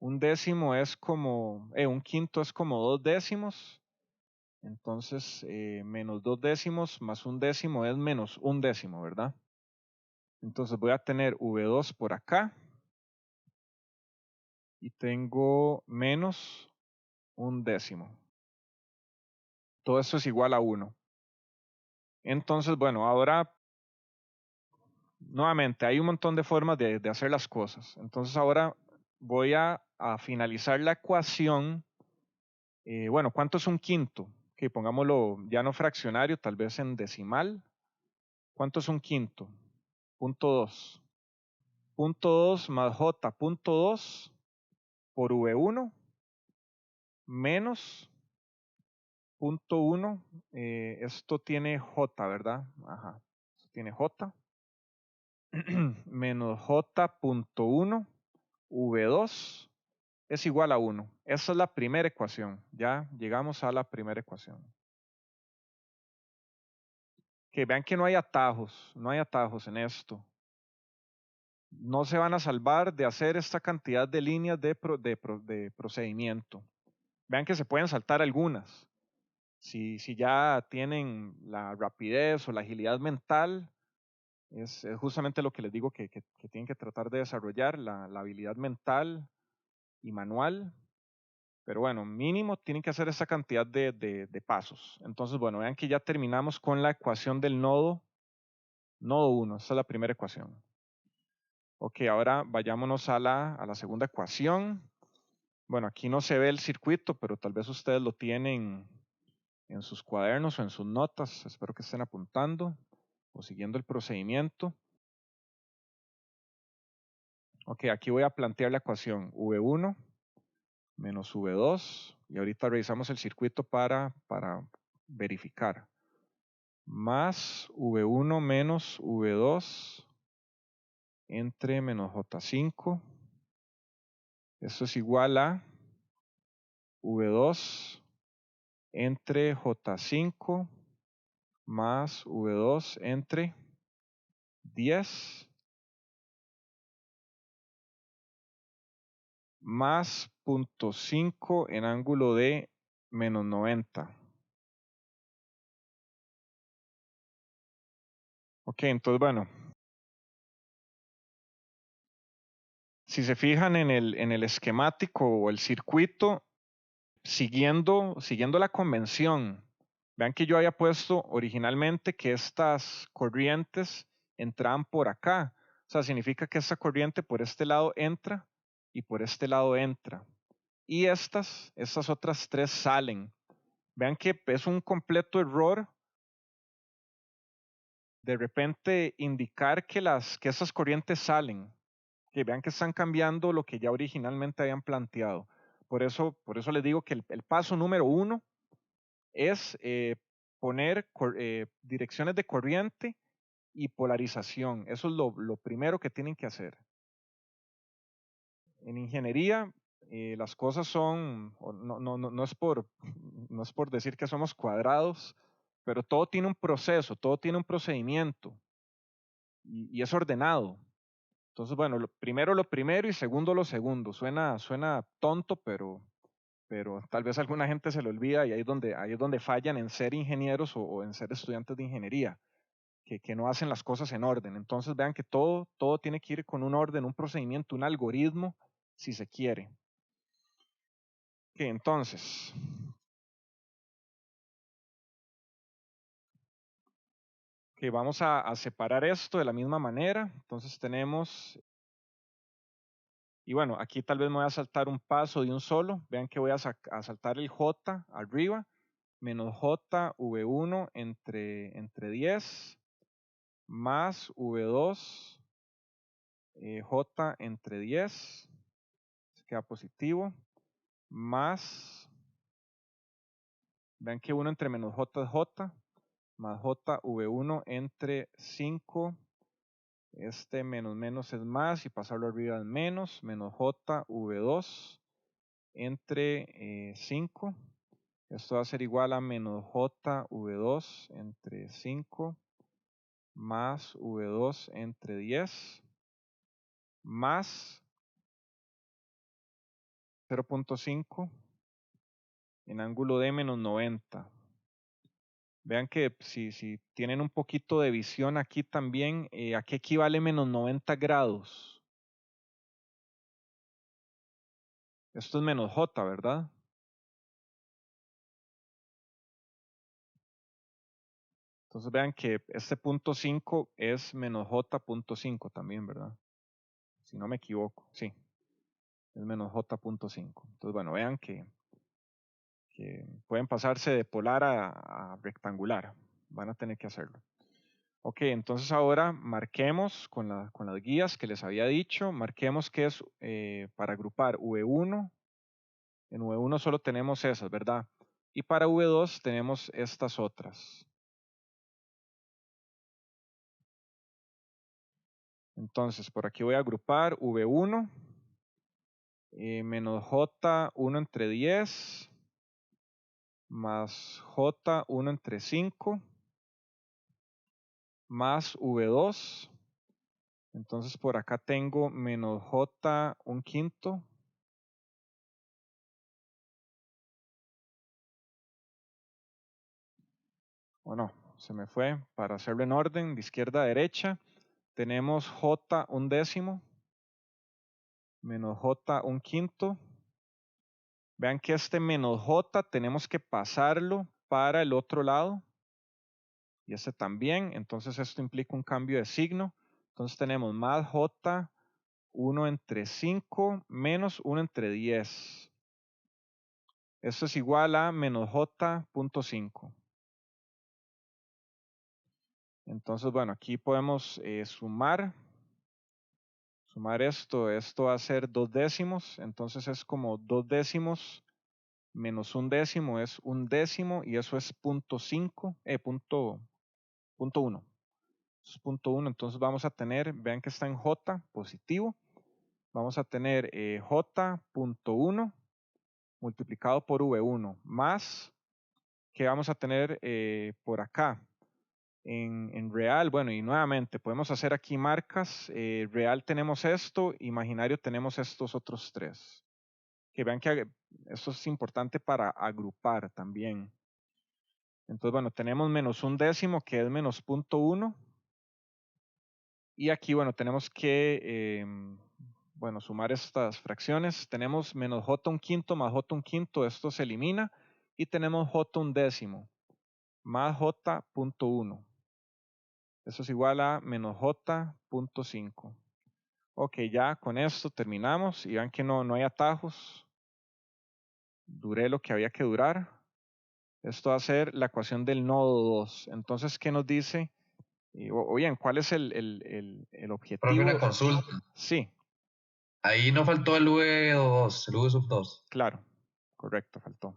Un décimo es como, un quinto es como 2 décimos. Entonces, menos 2 décimos más un décimo es menos un décimo, ¿verdad? Entonces voy a tener V2 por acá. Y tengo menos un décimo. Todo esto es igual a 1. Entonces, bueno, ahora, nuevamente, hay un montón de formas de hacer las cosas. Entonces, ahora voy a finalizar la ecuación. Bueno, ¿cuánto es un quinto? Que pongámoslo ya no fraccionario, tal vez en decimal. ¿Cuánto es un quinto? Punto 2. Punto 2 más J punto 2 por V1 menos punto 1. Esto tiene J, ¿verdad? Ajá. Esto tiene J. Menos J punto 1 V2 es igual a 1. Esa es la primera ecuación. Ya llegamos a la primera ecuación. Que vean que no hay atajos en esto. No se van a salvar de hacer esta cantidad de líneas de procedimiento. Vean que se pueden saltar algunas. Si ya tienen la rapidez o la agilidad mental, es justamente lo que les digo que tienen que tratar de desarrollar, la habilidad mental y manual. Pero bueno, mínimo tienen que hacer esa cantidad de pasos. Entonces, bueno, vean que ya terminamos con la ecuación del nodo 1. Esta es la primera ecuación. Ok, ahora vayámonos a la segunda ecuación. Bueno, aquí no se ve el circuito, pero tal vez ustedes lo tienen en sus cuadernos o en sus notas. Espero que estén apuntando o siguiendo el procedimiento. Ok, aquí voy a plantear la ecuación V1 menos V2. Y ahorita revisamos el circuito para verificar. Más V1 menos V2 entre menos J5. Esto es igual a V2 entre J5 más V2 entre 10 más 0.5 en ángulo de menos 90. Ok, entonces bueno, si se fijan en el esquemático o el circuito, siguiendo la convención, vean que yo había puesto originalmente que estas corrientes entraban por acá. O sea, significa que esta corriente por este lado entra y por este lado entra. Y estas otras tres salen. Vean que es un completo error de repente indicar que esas corrientes salen. Que vean que están cambiando lo que ya originalmente habían planteado. Por eso les digo que el paso número 1 es poner direcciones de corriente y polarización. Eso es lo primero que tienen que hacer. En ingeniería, las cosas son, no es por decir que somos cuadrados, pero todo tiene un proceso, todo tiene un procedimiento y es ordenado. Entonces, bueno, lo primero y segundo lo segundo. Suena tonto, pero tal vez a alguna gente se le olvida y ahí es donde fallan en ser ingenieros o en ser estudiantes de ingeniería, que no hacen las cosas en orden. Entonces vean que todo tiene que ir con un orden, un procedimiento, un algoritmo, si se quiere. Ok, entonces, vamos a separar esto de la misma manera. Entonces tenemos, y bueno, aquí tal vez me voy a saltar un paso de un solo. Vean que voy a saltar el J arriba, menos J V1 entre 10, más V2 J entre 10, se queda positivo, más, vean que 1 entre menos J es J, más J V1 entre 5, este menos es más y pasarlo arriba es menos J V2 entre 5, esto va a ser igual a menos J V2 entre 5 más V2 entre 10 más 0.5 en ángulo de menos 90. Vean que si tienen un poquito de visión aquí también, ¿a qué equivale menos 90 grados? Esto es menos J, ¿verdad? Entonces vean que este punto 5 es menos J.5 también, ¿verdad? Si no me equivoco, sí. Es menos J.5. Entonces, bueno, vean que pueden pasarse de polar a rectangular. Van a tener que hacerlo. Ok, entonces ahora marquemos con las guías que les había dicho, marquemos que es para agrupar V1. En V1 solo tenemos esas, ¿verdad? Y para V2 tenemos estas otras. Entonces, por aquí voy a agrupar V1 menos J1 entre 10 más J1 entre 5 más V2. Entonces por acá tengo menos J1/5. O no, se me fue. Para hacerlo en orden, de izquierda a derecha, tenemos J1/10 menos J1/5. Vean que este menos J tenemos que pasarlo para el otro lado. Y este también. Entonces esto implica un cambio de signo. Entonces tenemos más J 1 entre 5 menos 1 entre 10. Esto es igual a menos j.5. Entonces, bueno, aquí podemos sumar esto. Esto va a ser 2 décimos. Entonces es como 2 décimos menos 1 décimo es 1 décimo y eso es punto 1. Eso es punto 1. Entonces vamos a tener, vean que está en j positivo. Vamos a tener j.1 multiplicado por v1 más que vamos a tener por acá en real. Bueno, y nuevamente podemos hacer aquí marcas. Real tenemos esto, imaginario tenemos estos otros tres. Que vean que esto es importante para agrupar también. Entonces, bueno, tenemos menos 1 décimo que es menos punto 1. Y aquí, bueno, tenemos que, bueno, sumar estas fracciones. Tenemos menos j1/5 más j1/5, esto se elimina. Y tenemos j1 más j.1. Eso es igual a menos j.5. Ok, ya con esto terminamos. Y vean que no hay atajos. Duré lo que había que durar. Esto va a ser la ecuación del nodo 2. Entonces, ¿qué nos dice? O bien, ¿cuál es el Profe, objetivo? una consulta. Sí, Ahí no faltó el V2, el V sub 2. claro. Correcto, faltó.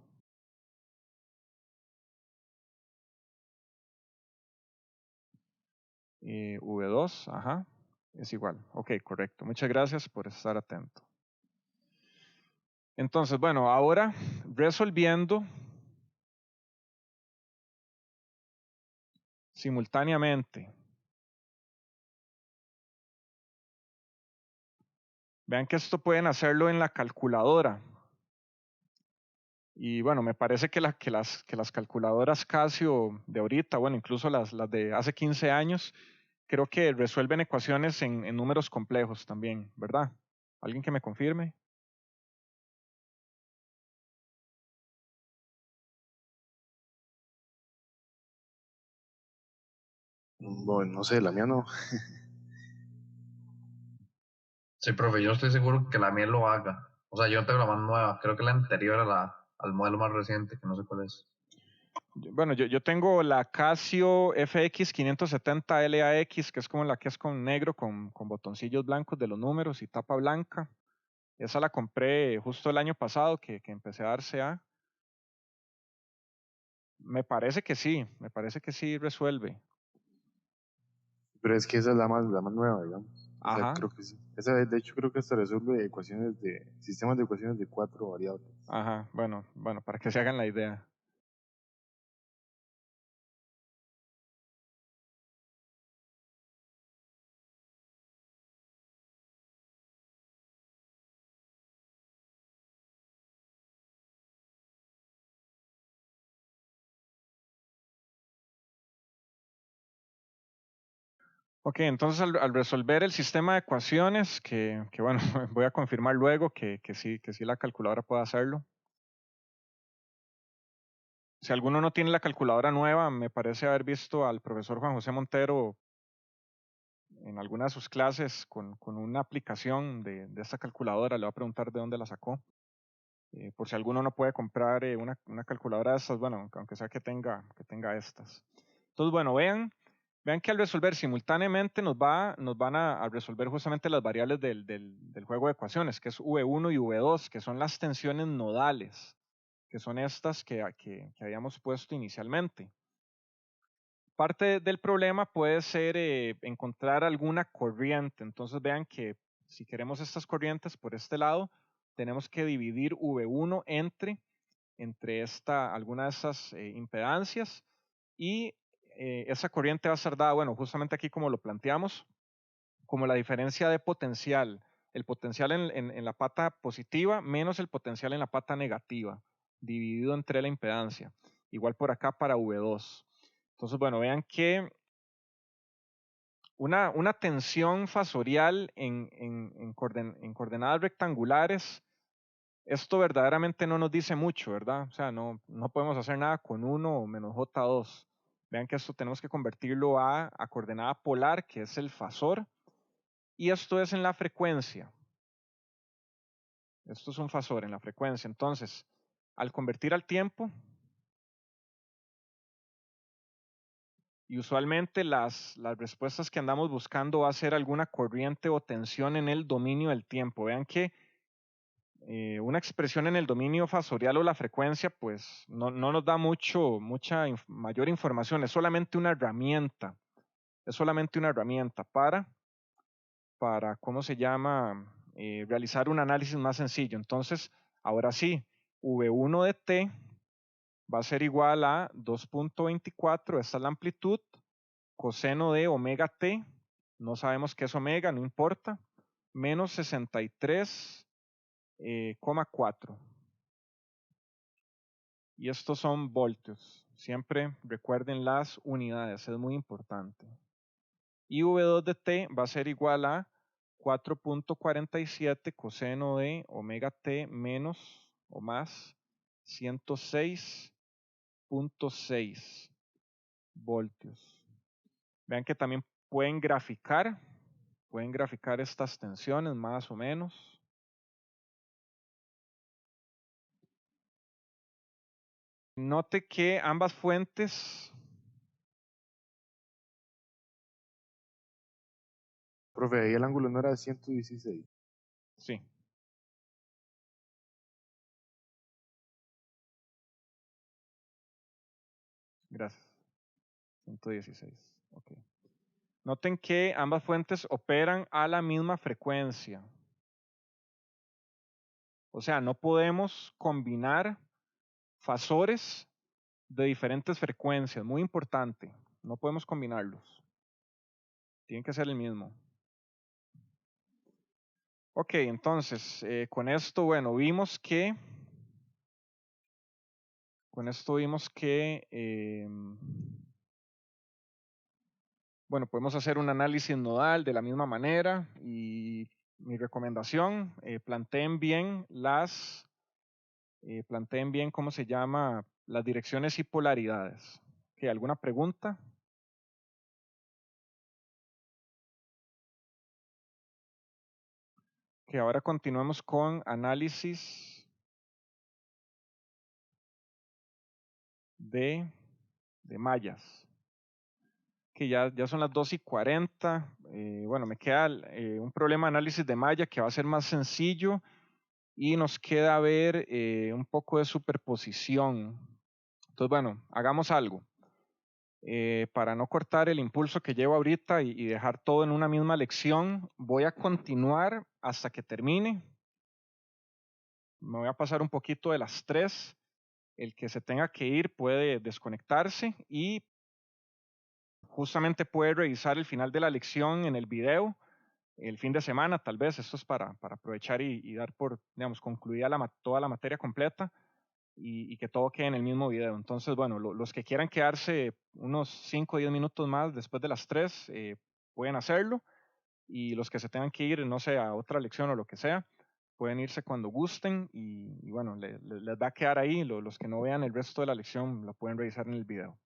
V2, ajá, es igual. Ok, correcto. Muchas gracias por estar atento. Entonces, bueno, ahora resolviendo simultáneamente. Vean que esto pueden hacerlo en la calculadora. Y bueno, me parece que las calculadoras Casio de ahorita, bueno, incluso las de hace 15 años, creo que resuelven ecuaciones en números complejos también, ¿verdad? ¿Alguien que me confirme? Bueno, no sé, la mía no. Sí, profe, yo estoy seguro que la mía lo haga. O sea, yo no tengo la más nueva. Creo que la anterior al modelo más reciente, que no sé cuál es. Bueno, yo tengo la Casio FX 570 LAX, que es como la que es con negro, con botoncillos blancos de los números y tapa blanca. Esa la compré justo el año pasado que empecé a dar CA. Me parece que sí resuelve. Pero es que esa es la más nueva, digamos. O sea, Ajá, creo que sí. Esa, de hecho, creo que hasta resuelve sistemas de ecuaciones de 4 variables. ajá, bueno, para que se hagan la idea. Ok, entonces al resolver el sistema de ecuaciones, que bueno, voy a confirmar luego que sí la calculadora puede hacerlo. Si alguno no tiene la calculadora nueva, me parece haber visto al profesor Juan José Montero en alguna de sus clases con una aplicación de esta calculadora. Le voy a preguntar de dónde la sacó. Por si alguno no puede comprar una calculadora de estas, bueno, aunque sea que tenga estas. Entonces, bueno, vean que al resolver simultáneamente nos van a resolver justamente las variables del juego de ecuaciones, que es V1 y V2, que son las tensiones nodales, que son estas que habíamos puesto inicialmente. Parte del problema puede ser encontrar alguna corriente. Entonces vean que si queremos estas corrientes por este lado, tenemos que dividir V1 entre alguna de estas impedancias y esa corriente va a ser dada, bueno, justamente aquí como lo planteamos, como la diferencia de potencial, el potencial en la pata positiva menos el potencial en la pata negativa, dividido entre la impedancia. Igual por acá para V2. Entonces, bueno, vean que una tensión fasorial en coordenadas rectangulares, esto verdaderamente no nos dice mucho, ¿verdad? O sea, no podemos hacer nada con 1 o menos J2. Vean que esto tenemos que convertirlo a coordenada polar, que es el fasor. y esto es en la frecuencia. Esto es un fasor en la frecuencia. Entonces, al convertir al tiempo, y usualmente las respuestas que andamos buscando va a ser alguna corriente o tensión en el dominio del tiempo. Vean que una expresión en el dominio fasorial o la frecuencia, pues no nos da mucha mayor información. Es solamente una herramienta. Es solamente una herramienta para ¿cómo se llama? Realizar un análisis más sencillo. Entonces, ahora sí, V1 de t va a ser igual a 2.24, esta es la amplitud, coseno de omega t, no sabemos qué es omega, no importa, menos 63,4. Y estos son voltios. Siempre recuerden las unidades, es muy importante. Y V2 de t va a ser igual a 4.47 coseno de omega t menos o más 106.6 voltios. Vean que también pueden graficar estas tensiones más o menos. Note que ambas fuentes, Profe, ahí el ángulo no era de 116. sí. Gracias. 116. Ok. Noten que ambas fuentes operan a la misma frecuencia. O sea, no podemos combinar fasores de diferentes frecuencias. Muy importante. No podemos combinarlos. Tienen que ser el mismo. Ok, entonces, con esto, bueno, vimos que bueno, podemos hacer un análisis nodal de la misma manera y mi recomendación, planteen bien ¿cómo se llama? Las direcciones y polaridades. ¿Qué, alguna pregunta? Que ahora continuemos con análisis de mallas. Que ya son las 2:40. Bueno, me queda un problema de análisis de malla que va a ser más sencillo y nos queda ver un poco de superposición. Entonces, bueno, hagamos algo. Para no cortar el impulso que llevo ahorita y dejar todo en una misma lección, voy a continuar hasta que termine. Me voy a pasar un poquito de las 3. El que se tenga que ir puede desconectarse y justamente puede revisar el final de la lección en el video el fin de semana, tal vez. Esto es para aprovechar y dar por, digamos, concluida toda la materia completa y que todo quede en el mismo video. Entonces, bueno, los que quieran quedarse unos 5 o 10 minutos más después de las 3, pueden hacerlo. Y los que se tengan que ir, no sé, a otra lección o lo que sea, pueden irse cuando gusten y bueno, les va a quedar ahí. Los que no vean el resto de la lección lo pueden revisar en el video.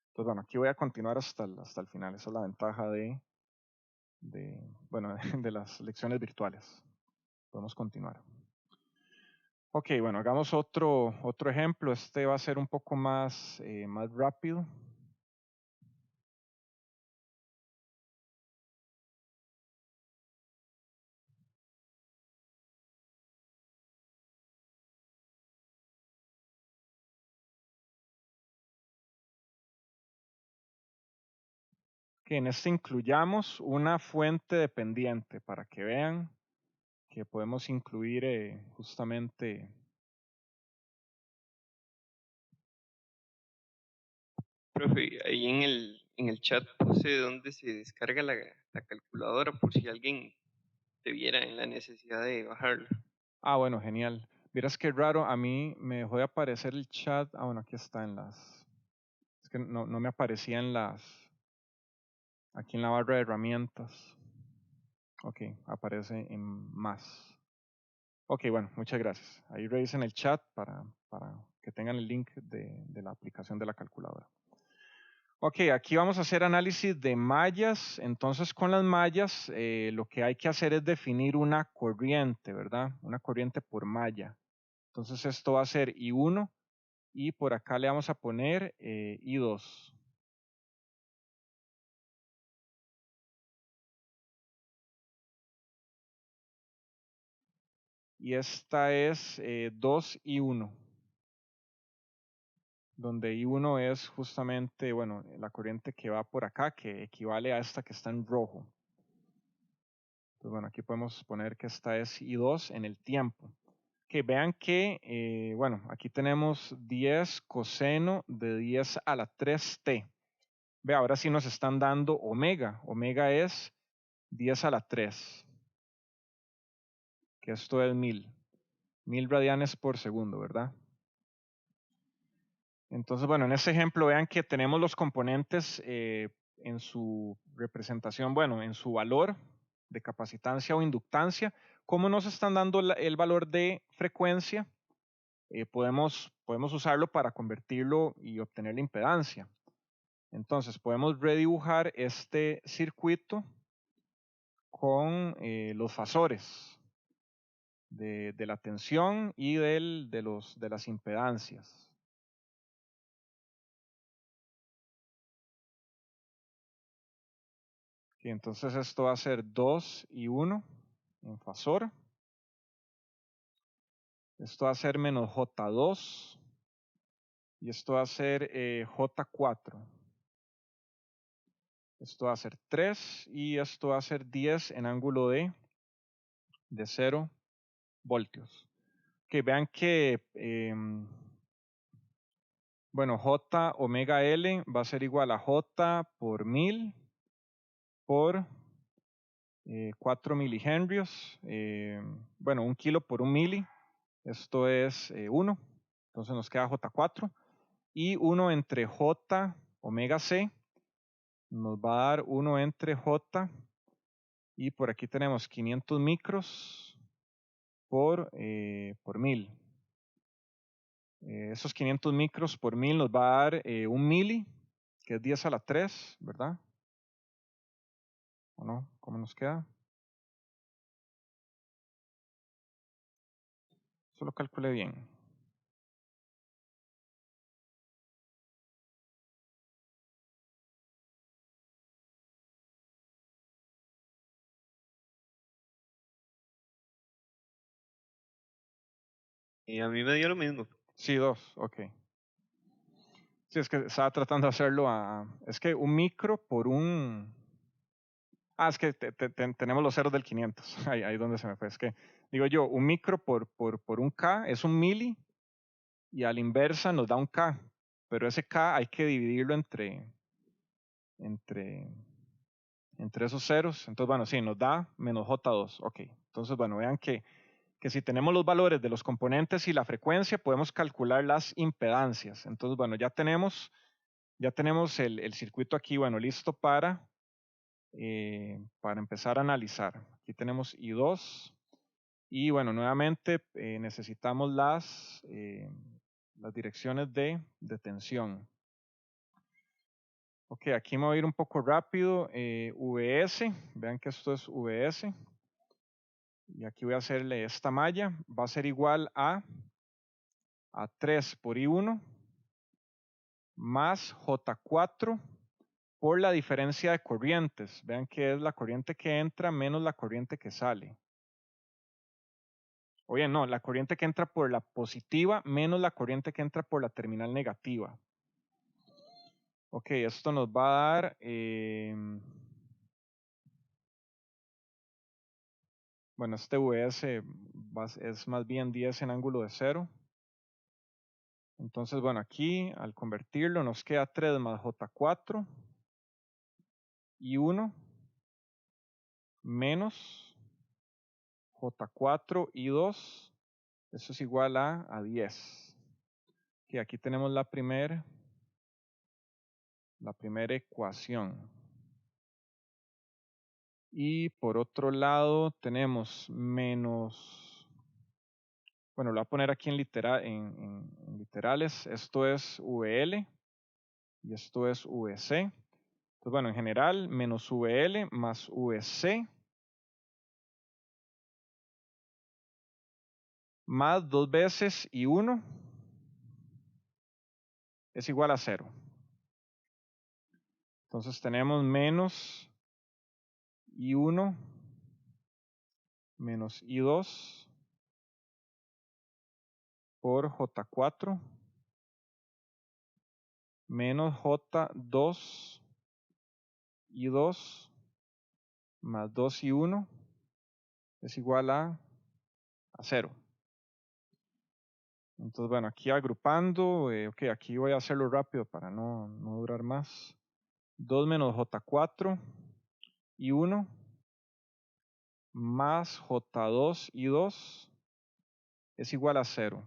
Entonces, bueno, aquí voy a continuar hasta el final. Esa es la ventaja bueno, de las lecciones virtuales. Podemos continuar. Ok, bueno, hagamos otro ejemplo. Este va a ser un poco más rápido. Que en este incluyamos una fuente dependiente para que vean que podemos incluir justamente. Profe, ahí en el chat puse dónde se descarga la calculadora por si alguien te viera en la necesidad de bajarla. Ah, bueno, genial. Vieras qué raro, a mí me dejó de aparecer el chat. Ah, bueno, aquí está es que no me aparecía aquí en la barra de herramientas. Ok, aparece en más. Ok, bueno, muchas gracias. Ahí revisen el chat para que tengan el link de la aplicación de la calculadora. Ok, aquí vamos a hacer análisis de mallas. Entonces, con las mallas, lo que hay que hacer es definir una corriente, ¿verdad? Una corriente por malla. Entonces, esto va a ser I1 y por acá le vamos a poner I2. Y esta es 2I1, donde I1 es justamente, bueno, la corriente que va por acá, que equivale a esta que está en rojo. Entonces, bueno, aquí podemos poner que esta es I2 en el tiempo. Que vean que, bueno, aquí tenemos 10 coseno de 10 a la 3t. Ve, ahora sí nos están dando omega. Omega es 10 a la 3, que esto es 1000 radianes por segundo, ¿verdad? Entonces, bueno, en este ejemplo vean que tenemos los componentes en su representación, bueno, en su valor de capacitancia o inductancia. ¿Cómo nos están dando el valor de frecuencia? Podemos usarlo para convertirlo y obtener la impedancia. Entonces, podemos redibujar este circuito con los fasores de la tensión y de las impedancias. Y entonces esto va a ser 2I1 en fasor. Esto va a ser menos J2 y esto va a ser J4. Esto va a ser 3 y esto va a ser 10 en ángulo de 0 voltios. Que vean que, bueno, J omega L va a ser igual a J por 1000 por 4 milihenrios. Bueno, 1 kilo por 1 mili. Esto es 1. Entonces nos queda J4. Y 1 entre J omega C nos va a dar 1 entre J. Y por aquí tenemos 500 micros por 1000. Esos 500 micros por 1000 nos va a dar 1 mili, que es 10 a la 3, ¿verdad? ¿O no? ¿Cómo nos queda? Solo calculé bien. Y a mí me dio lo mismo. Sí, 2, ok. Sí, es que estaba tratando de hacerlo es que 1 micro por un... Ah, es que tenemos los ceros del 500. Ahí donde se me fue. Es que, digo yo, 1 micro por 1 K es 1 mili y a la inversa nos da 1 K. Pero ese K hay que dividirlo entre esos ceros. Entonces, bueno, sí, nos da menos J2. Ok. Entonces, bueno, vean que si tenemos los valores de los componentes y la frecuencia, podemos calcular las impedancias. Entonces, bueno, ya tenemos el circuito aquí, bueno, listo para empezar a analizar. Aquí tenemos I2 y, bueno, nuevamente necesitamos las direcciones de tensión. Ok, aquí me voy a ir un poco rápido. VS, vean que esto es VS. Y aquí voy a hacerle esta malla. Va a ser igual a 3 por I1 más J4 por la diferencia de corrientes. Vean que es la corriente que entra menos la corriente que sale. O bien, no, la corriente que entra por la positiva menos la corriente que entra por la terminal negativa. Ok, esto nos va a dar... bueno, este VS es más bien 10 en ángulo de 0. Entonces, bueno, aquí al convertirlo nos queda 3 más J4 y 1 menos J4 y 2. Eso es igual a 10. Y aquí tenemos la primera ecuación. Y por otro lado tenemos menos, bueno, lo voy a poner aquí en literales. Esto es VL y esto es VC. Entonces, bueno, en general, menos VL más VC más 2 veces I1 es igual a 0. Entonces tenemos menos I1 menos I2 por J4 menos J2 I2 más 2 I1 es igual a 0. Entonces, bueno, aquí agrupando, ok, aquí voy a hacerlo rápido para no durar más. 2 menos J4 I1 más J2 I2 es igual a 0.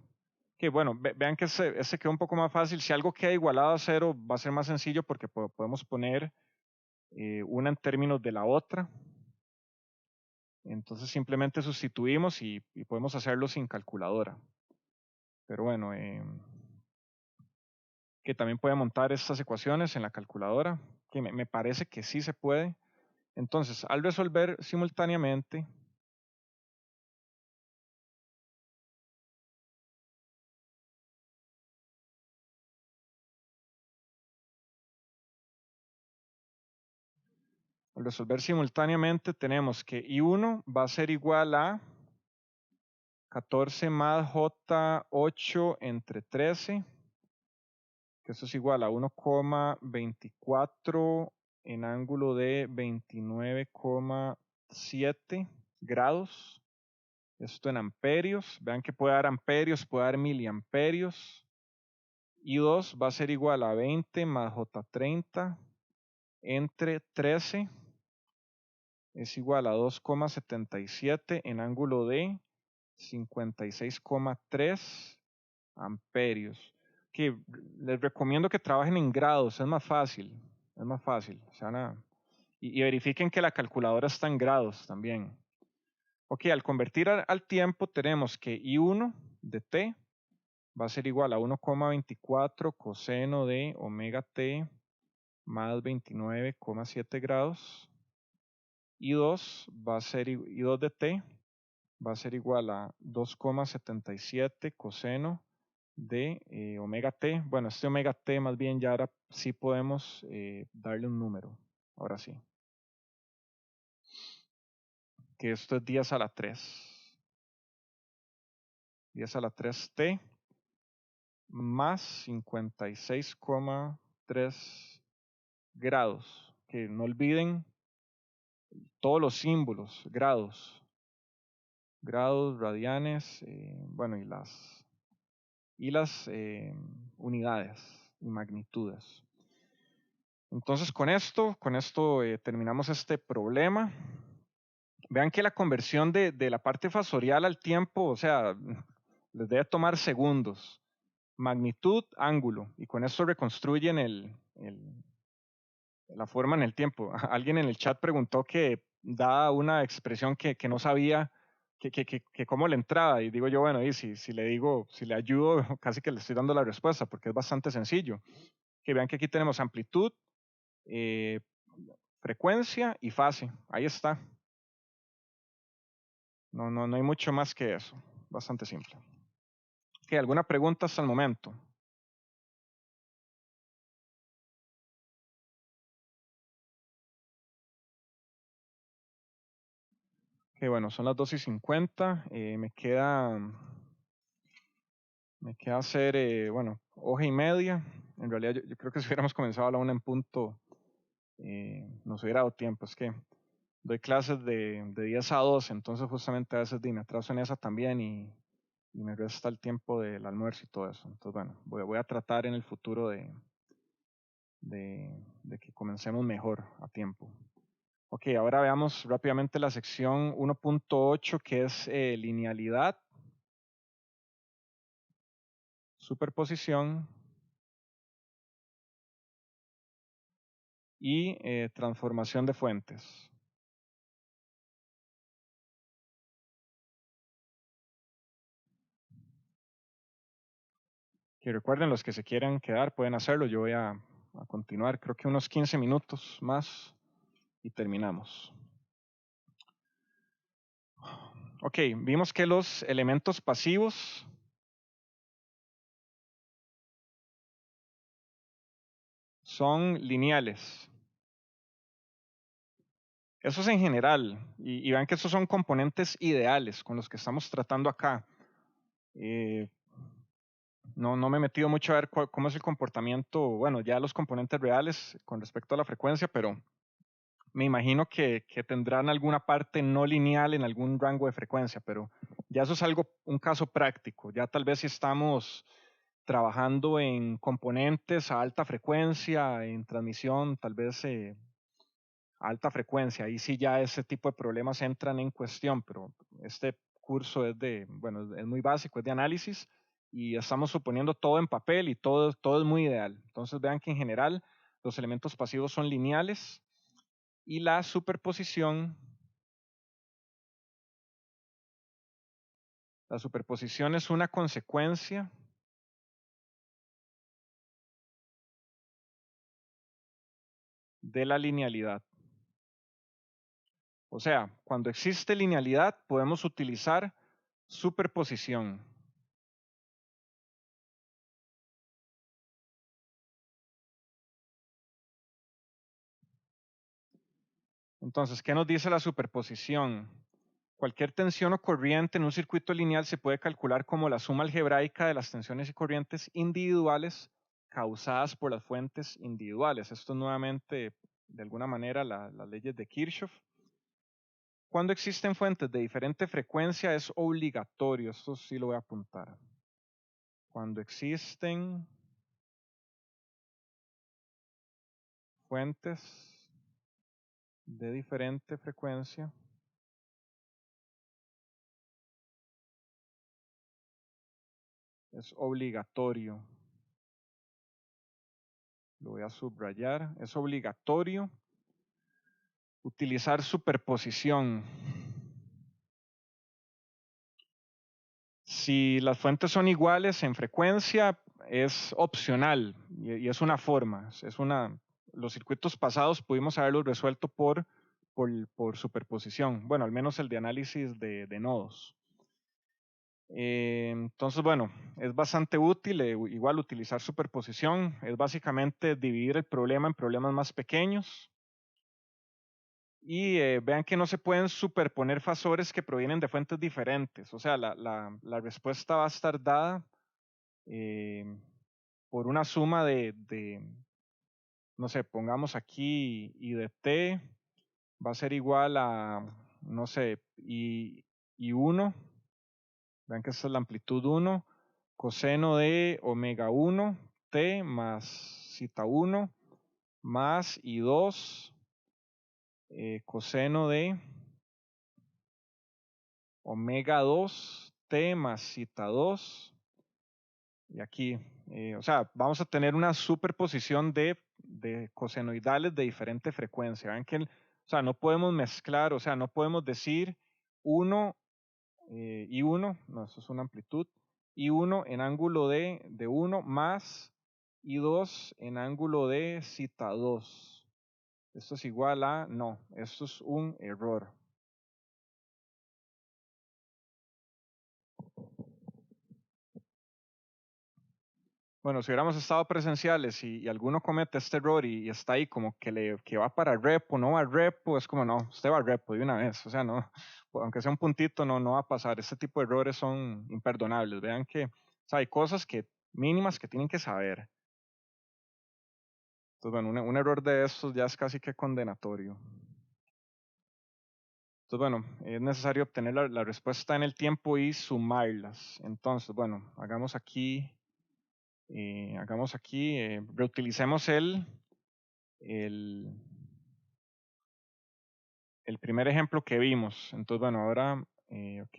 Que bueno, vean que ese quedó un poco más fácil. Si algo queda igualado a 0, va a ser más sencillo porque podemos poner una en términos de la otra. Entonces simplemente sustituimos y podemos hacerlo sin calculadora. Pero bueno, que también puede montar estas ecuaciones en la calculadora, que me parece que sí se puede. Entonces, al resolver simultáneamente, tenemos que I1 va a ser igual a 14 más J8 entre 13, que eso es igual a 1,24 en ángulo de 29,7 grados. Esto en amperios. Vean que puede dar amperios, puede dar miliamperios. I2 va a ser igual a 20 más J30 entre 13 es igual a 2,77 en ángulo de 56,3 amperios. Que les recomiendo que trabajen en grados, es más fácil. Es más fácil. Y verifiquen que la calculadora está en grados también. Ok, al convertir al tiempo tenemos que I1 de t va a ser igual a 1,24 coseno de omega t más 29,7 grados. I2 de t va a ser igual a 2,77 coseno de omega t. Bueno, este omega t más bien ya ahora sí podemos darle un número. Ahora sí. Que esto es 10 a la 3. 10 a la 3t más 56,3 grados. Que no olviden todos los símbolos, grados, radianes, bueno, y las unidades y magnitudes. Entonces con esto terminamos este problema. Vean que la conversión de la parte fasorial al tiempo, o sea, les debe tomar segundos. Magnitud, ángulo, y con esto reconstruyen la forma en el tiempo. Alguien en el chat preguntó que da una expresión que no sabía que cómo le entraba, y digo yo, bueno, y si le digo, si le ayudo, casi que le estoy dando la respuesta, porque es bastante sencillo. Que vean que aquí tenemos amplitud, frecuencia y fase. Ahí está. No hay mucho más que eso. Bastante simple. ¿Alguna pregunta hasta el momento? Bueno, son las 2:50. Me queda hacer, bueno, hoja y media. En realidad yo creo que si hubiéramos comenzado a la 1 en punto, nos hubiera dado tiempo. Es que doy clases de 10 a 12, entonces justamente a veces me atraso en esa también y me resta el tiempo del almuerzo y todo eso. Entonces, bueno, voy a tratar en el futuro de que comencemos mejor a tiempo. Ok, ahora veamos rápidamente la sección 1.8, que es linealidad, superposición y transformación de fuentes. Que recuerden, los que se quieran quedar pueden hacerlo. Yo voy a a continuar, creo que unos 15 minutos más y terminamos. Ok, vimos que los elementos pasivos son lineales. Eso es en general, y vean que esos son componentes ideales con los que estamos tratando acá. No me he metido mucho a ver cómo es el comportamiento, bueno, ya los componentes reales con respecto a la frecuencia, pero me imagino que tendrán alguna parte no lineal en algún rango de frecuencia, pero ya eso es un caso práctico. Ya tal vez si estamos trabajando en componentes a alta frecuencia, en transmisión, tal vez a alta frecuencia, ahí sí ya ese tipo de problemas entran en cuestión, pero este curso bueno, es muy básico, es de análisis y estamos suponiendo todo en papel y todo es muy ideal. Entonces vean que en general los elementos pasivos son lineales y la superposición es una consecuencia de la linealidad. O sea, cuando existe linealidad podemos utilizar superposición. Entonces, ¿qué nos dice la superposición? Cualquier tensión o corriente en un circuito lineal se puede calcular como la suma algebraica de las tensiones y corrientes individuales causadas por las fuentes individuales. Esto es nuevamente, de alguna manera, las leyes de Kirchhoff. Cuando existen fuentes de diferente frecuencia es obligatorio, esto sí lo voy a apuntar. Cuando existen fuentes de diferente frecuencia, es obligatorio. Lo voy a subrayar. Es obligatorio utilizar superposición. Si las fuentes son iguales en frecuencia, es opcional y es una forma. Los circuitos pasados pudimos haberlos resuelto por superposición. Bueno, al menos el de análisis de nodos. Entonces, bueno, es bastante útil igual utilizar superposición. Es básicamente dividir el problema en problemas más pequeños. Y vean que no se pueden superponer fasores que provienen de fuentes diferentes. O sea, la respuesta va a estar dada por una suma no sé, pongamos aquí I de t va a ser igual a, no sé, I1. Vean que esta es la amplitud 1. Coseno de omega 1 t más zeta 1 más I2 coseno de omega 2 t más zeta 2 y aquí, o sea, vamos a tener una superposición de cosenoidales de diferente frecuencia. Vean que, o sea, no podemos mezclar, o sea, no podemos decir 1 y 1, no, eso es una amplitud, y 1 en ángulo de 1 más y 2 en ángulo de zeta 2. Esto es igual a, no, esto es un error. Bueno, si hubiéramos estado presenciales y alguno comete este error y está ahí como que va para repo, no va a repo, es como no, usted va a repo de una vez, o sea, no, aunque sea un puntito, no va a pasar. Este tipo de errores son imperdonables. Vean que, o sea, hay cosas mínimas que tienen que saber. Entonces, bueno, un error de estos ya es casi que condenatorio. Entonces, bueno, es necesario obtener la respuesta en el tiempo y sumarlas. Entonces, bueno, hagamos aquí, reutilicemos el primer ejemplo que vimos. Entonces, bueno, ahora, ok.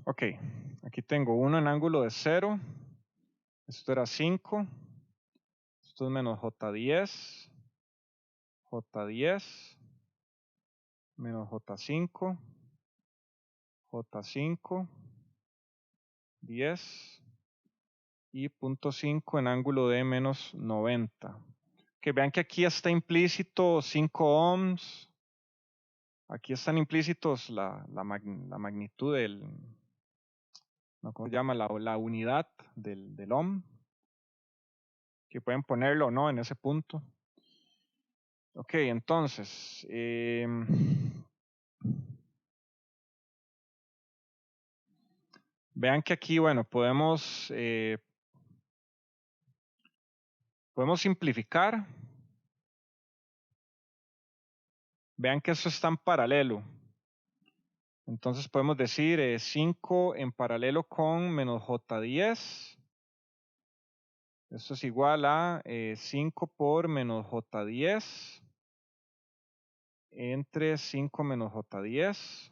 Ok, aquí tengo 1 en ángulo de 0. Esto era 5. Esto es menos J10. J10. menos J5, J5, 10 y 0.5 en ángulo de menos 90. Que vean que aquí está implícito 5 ohms. Aquí están implícitos la magnitud del, ¿no? ¿Cómo se llama? La unidad del ohm. Que pueden ponerlo o no en ese punto. Ok, entonces, vean que aquí, bueno, podemos simplificar. Vean que eso está en paralelo. Entonces podemos decir 5 en paralelo con menos J10. Esto es igual a 5 por menos J10 entre 5 menos J10.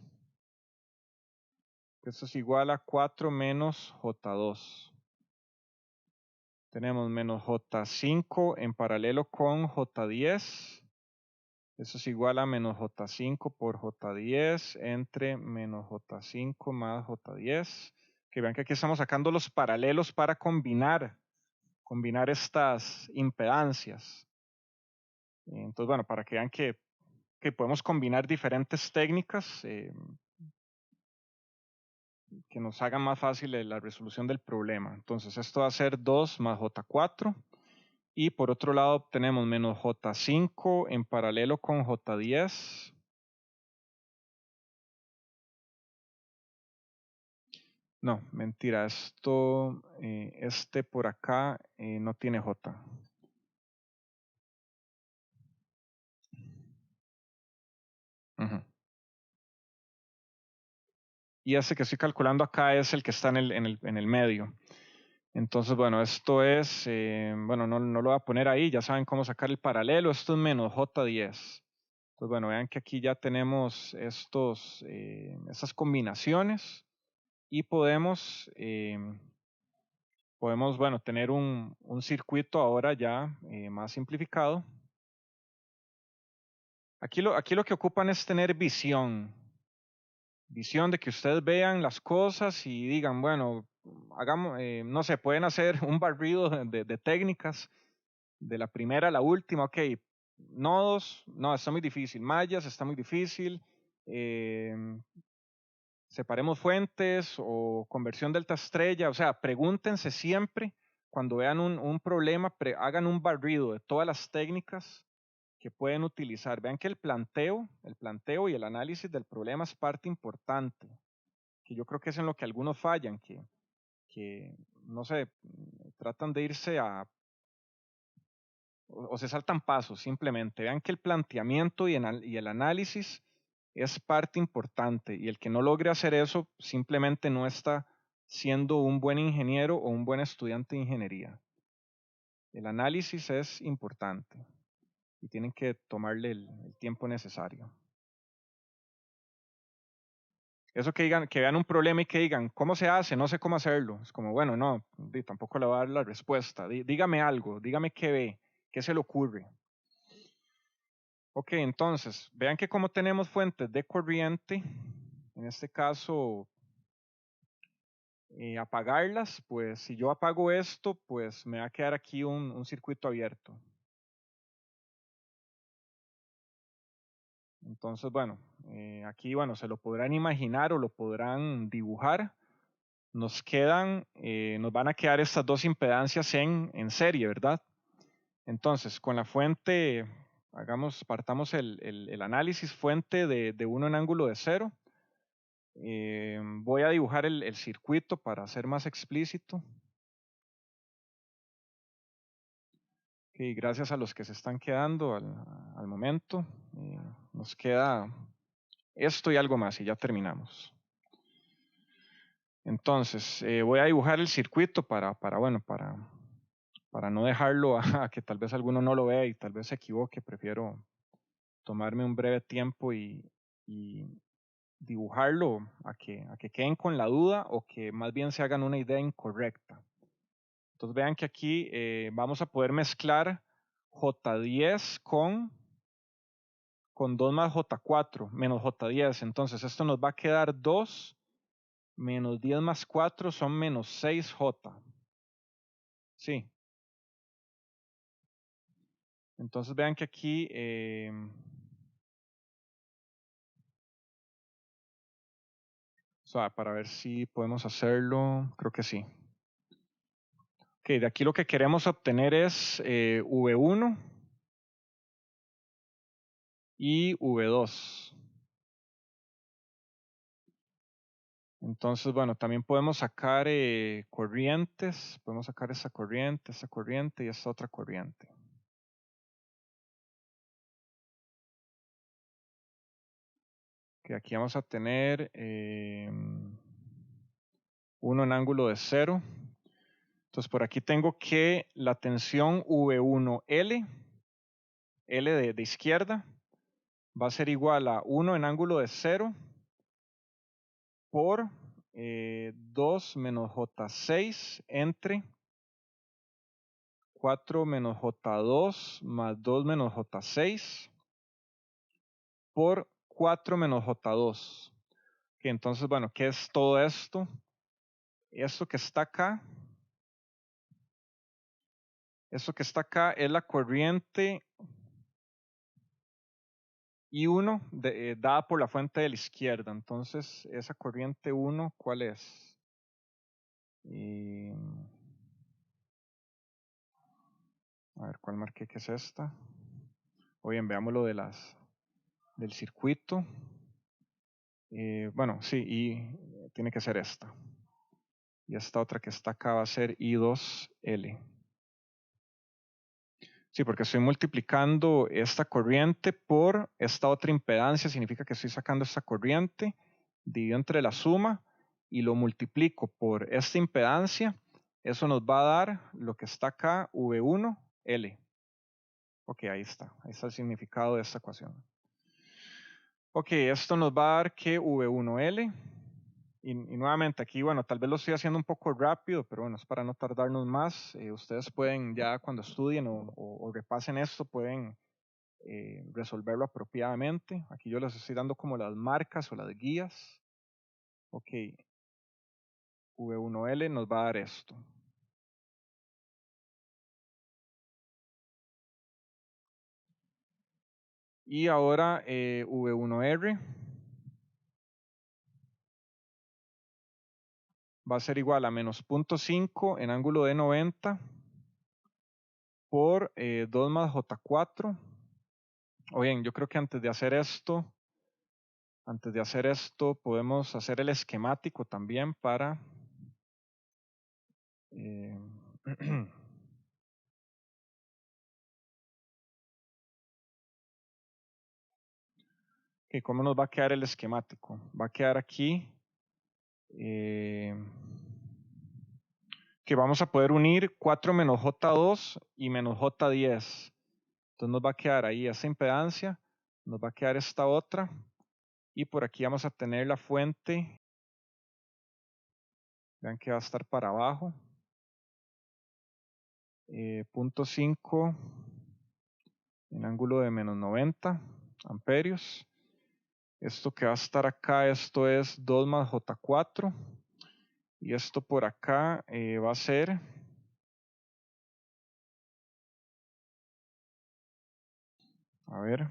Esto es igual a 4 menos J2. Tenemos menos J5 en paralelo con J10. Eso es igual a menos J5 por J10 entre menos J5 más J10. Que vean que aquí estamos sacando los paralelos para combinar estas impedancias. Entonces, bueno, para que vean que podemos combinar diferentes técnicas que nos hagan más fácil la resolución del problema. Entonces, esto va a ser 2 más J4. Y por otro lado tenemos menos J5 en paralelo con J10. No, mentira, esto, este por acá no tiene J. Y este que estoy calculando acá es el que está en el medio. Entonces, bueno, esto es, bueno, no lo voy a poner ahí, ya saben cómo sacar el paralelo, esto es menos J10. Entonces, bueno, vean que aquí ya tenemos estas combinaciones y podemos, bueno, tener un circuito ahora ya más simplificado. Aquí lo que ocupan es tener visión de que ustedes vean las cosas y digan, bueno, hagamos, no sé, pueden hacer un barrido de técnicas, de la primera a la última, ok, nodos, no, está muy difícil, mallas, está muy difícil, separemos fuentes o conversión delta estrella, o sea, pregúntense siempre, cuando vean un problema, hagan un barrido de todas las técnicas que pueden utilizar. Vean que el planteo y el análisis del problema es parte importante, que yo creo que es en lo que algunos fallan, que no sé, tratan de irse o se saltan pasos simplemente. Vean que el planteamiento y el análisis es parte importante y el que no logre hacer eso simplemente no está siendo un buen ingeniero o un buen estudiante de ingeniería. El análisis es importante y tienen que tomarle el tiempo necesario. Eso que digan, que vean un problema y que digan, ¿cómo se hace? No sé cómo hacerlo. Es como, bueno, no, tampoco le voy a dar la respuesta. Dígame algo, dígame qué ve, qué se le ocurre. Ok, entonces, vean que como tenemos fuentes de corriente, en este caso, apagarlas, pues si yo apago esto, pues me va a quedar aquí un circuito abierto. Entonces, bueno, aquí, bueno, se lo podrán imaginar o lo podrán dibujar. Nos van a quedar estas dos impedancias en serie, ¿verdad? Entonces, con la fuente, partamos el análisis fuente de 1 en ángulo de 0. Voy a dibujar el circuito para ser más explícito. Okay, gracias a los que se están quedando al momento. Nos queda esto y algo más y ya terminamos. Entonces, voy a dibujar el circuito para no dejarlo a que tal vez alguno no lo vea y tal vez se equivoque. Prefiero tomarme un breve tiempo y dibujarlo a que queden con la duda o que más bien se hagan una idea incorrecta. Entonces vean que aquí vamos a poder mezclar J10 con con 2 más J4 menos J10. Entonces esto nos va a quedar 2 menos 10 más 4 son menos 6J. Sí. Entonces vean que aquí para ver si podemos hacerlo, creo que sí. Ok, de aquí lo que queremos obtener es V1 y V2. Entonces, bueno, también podemos sacar corrientes. Podemos sacar esa corriente y esta otra corriente. Que aquí vamos a tener 1 en ángulo de 0. Entonces, por aquí tengo que la tensión V1L, L de izquierda, va a ser igual a 1 en ángulo de 0 por 2 menos J6 entre 4 menos J2 más 2 menos J6 por 4 menos J2. Que entonces, bueno, ¿qué es todo esto? Esto que está acá es la corriente I1 dada por la fuente de la izquierda. Entonces, esa corriente 1, ¿cuál es? A ver, ¿cuál marqué que es esta? O bien, veámoslo del circuito. Bueno, sí, y tiene que ser esta. Y esta otra que está acá va a ser I2L. Sí, porque estoy multiplicando esta corriente por esta otra impedancia, significa que estoy sacando esta corriente, divido entre la suma y lo multiplico por esta impedancia. Eso nos va a dar lo que está acá, V1L. Ok, ahí está el significado de esta ecuación. Ok, esto nos va a dar que V1L, y nuevamente aquí, bueno, tal vez lo estoy haciendo un poco rápido, pero bueno, es para no tardarnos más. Ustedes pueden ya cuando estudien o repasen esto, pueden resolverlo apropiadamente. Aquí yo les estoy dando como las marcas o las guías. Ok, V1L nos va a dar esto. Y ahora V1R va a ser igual a menos 0.5 en ángulo de 90 por 2 más J4. O bien, yo creo que antes de hacer esto podemos hacer el esquemático también para ¿cómo nos va a quedar el esquemático? Va a quedar aquí que vamos a poder unir 4 menos J2 y menos J10. Entonces nos va a quedar ahí esa impedancia, nos va a quedar esta otra, y por aquí vamos a tener la fuente. Vean que va a estar para abajo. 0.5 en ángulo de menos 90 amperios. Esto que va a estar acá, esto es 2 más J4. Y esto por acá va a ser a ver.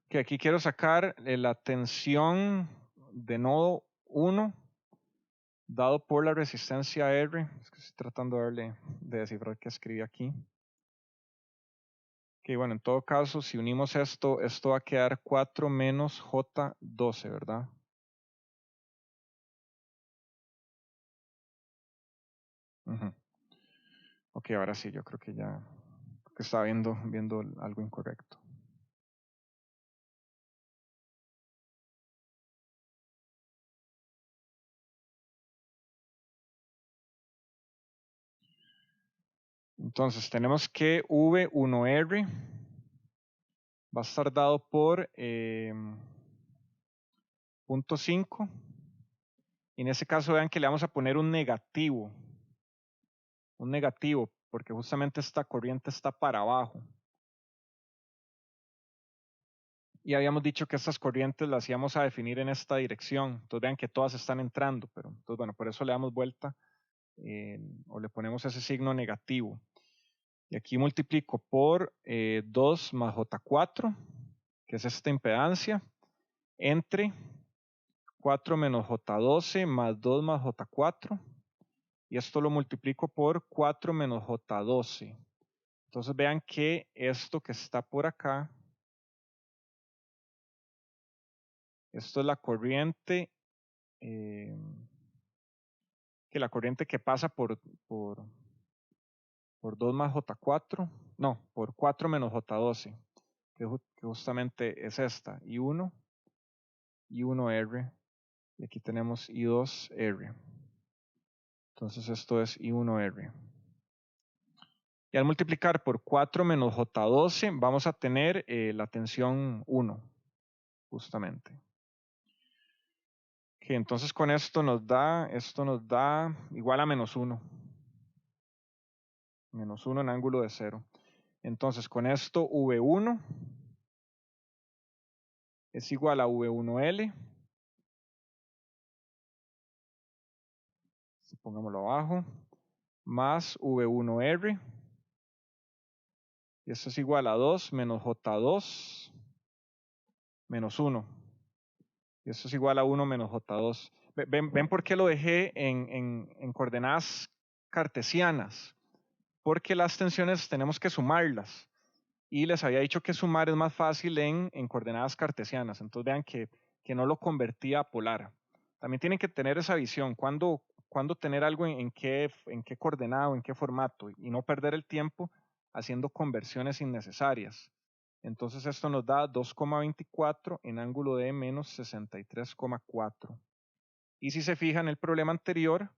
Que aquí quiero sacar la tensión de nodo 1 dado por la resistencia R. Es que estoy tratando de descifrar qué escribí aquí. Que bueno, en todo caso, si unimos esto va a quedar 4 menos J12, ¿verdad? Ok, ahora sí, yo creo que ya estaba viendo algo incorrecto. Entonces tenemos que V1R va a estar dado por 0.5. Y en ese caso vean que le vamos a poner un negativo, porque justamente esta corriente está para abajo. Y habíamos dicho que estas corrientes las íbamos a definir en esta dirección. Entonces vean que todas están entrando, pero entonces bueno, por eso le damos vuelta o le ponemos ese signo negativo. Y aquí multiplico por 2 más J4, que es esta impedancia, entre 4 menos J12 más 2 más J4. Y esto lo multiplico por 4 menos J12. Entonces vean que esto que está por acá, esto es la corriente, que la corriente que pasa por 2 más J4, no, por 4 menos J12, que justamente es esta, I1, I1R, y aquí tenemos I2R. Entonces esto es I1R. Y al multiplicar por 4 menos J12 vamos a tener la tensión 1, justamente. Okay, entonces con esto nos da igual a menos 1. Menos 1 en ángulo de 0. Entonces con esto V1 es igual a V1L. Pongámoslo abajo. Más V1R. Y esto es igual a 2 menos J2 menos 1. Y esto es igual a 1 menos J2. ¿Ven por qué lo dejé en coordenadas cartesianas? Porque las tensiones tenemos que sumarlas. Y les había dicho que sumar es más fácil en coordenadas cartesianas. Entonces vean que no lo convertía a polar. También tienen que tener esa visión. ¿Cuándo tener algo en qué coordenada o en qué formato? Y no perder el tiempo haciendo conversiones innecesarias. Entonces esto nos da 2,24 en ángulo de menos 63,4. Y si se fijan en el problema anterior,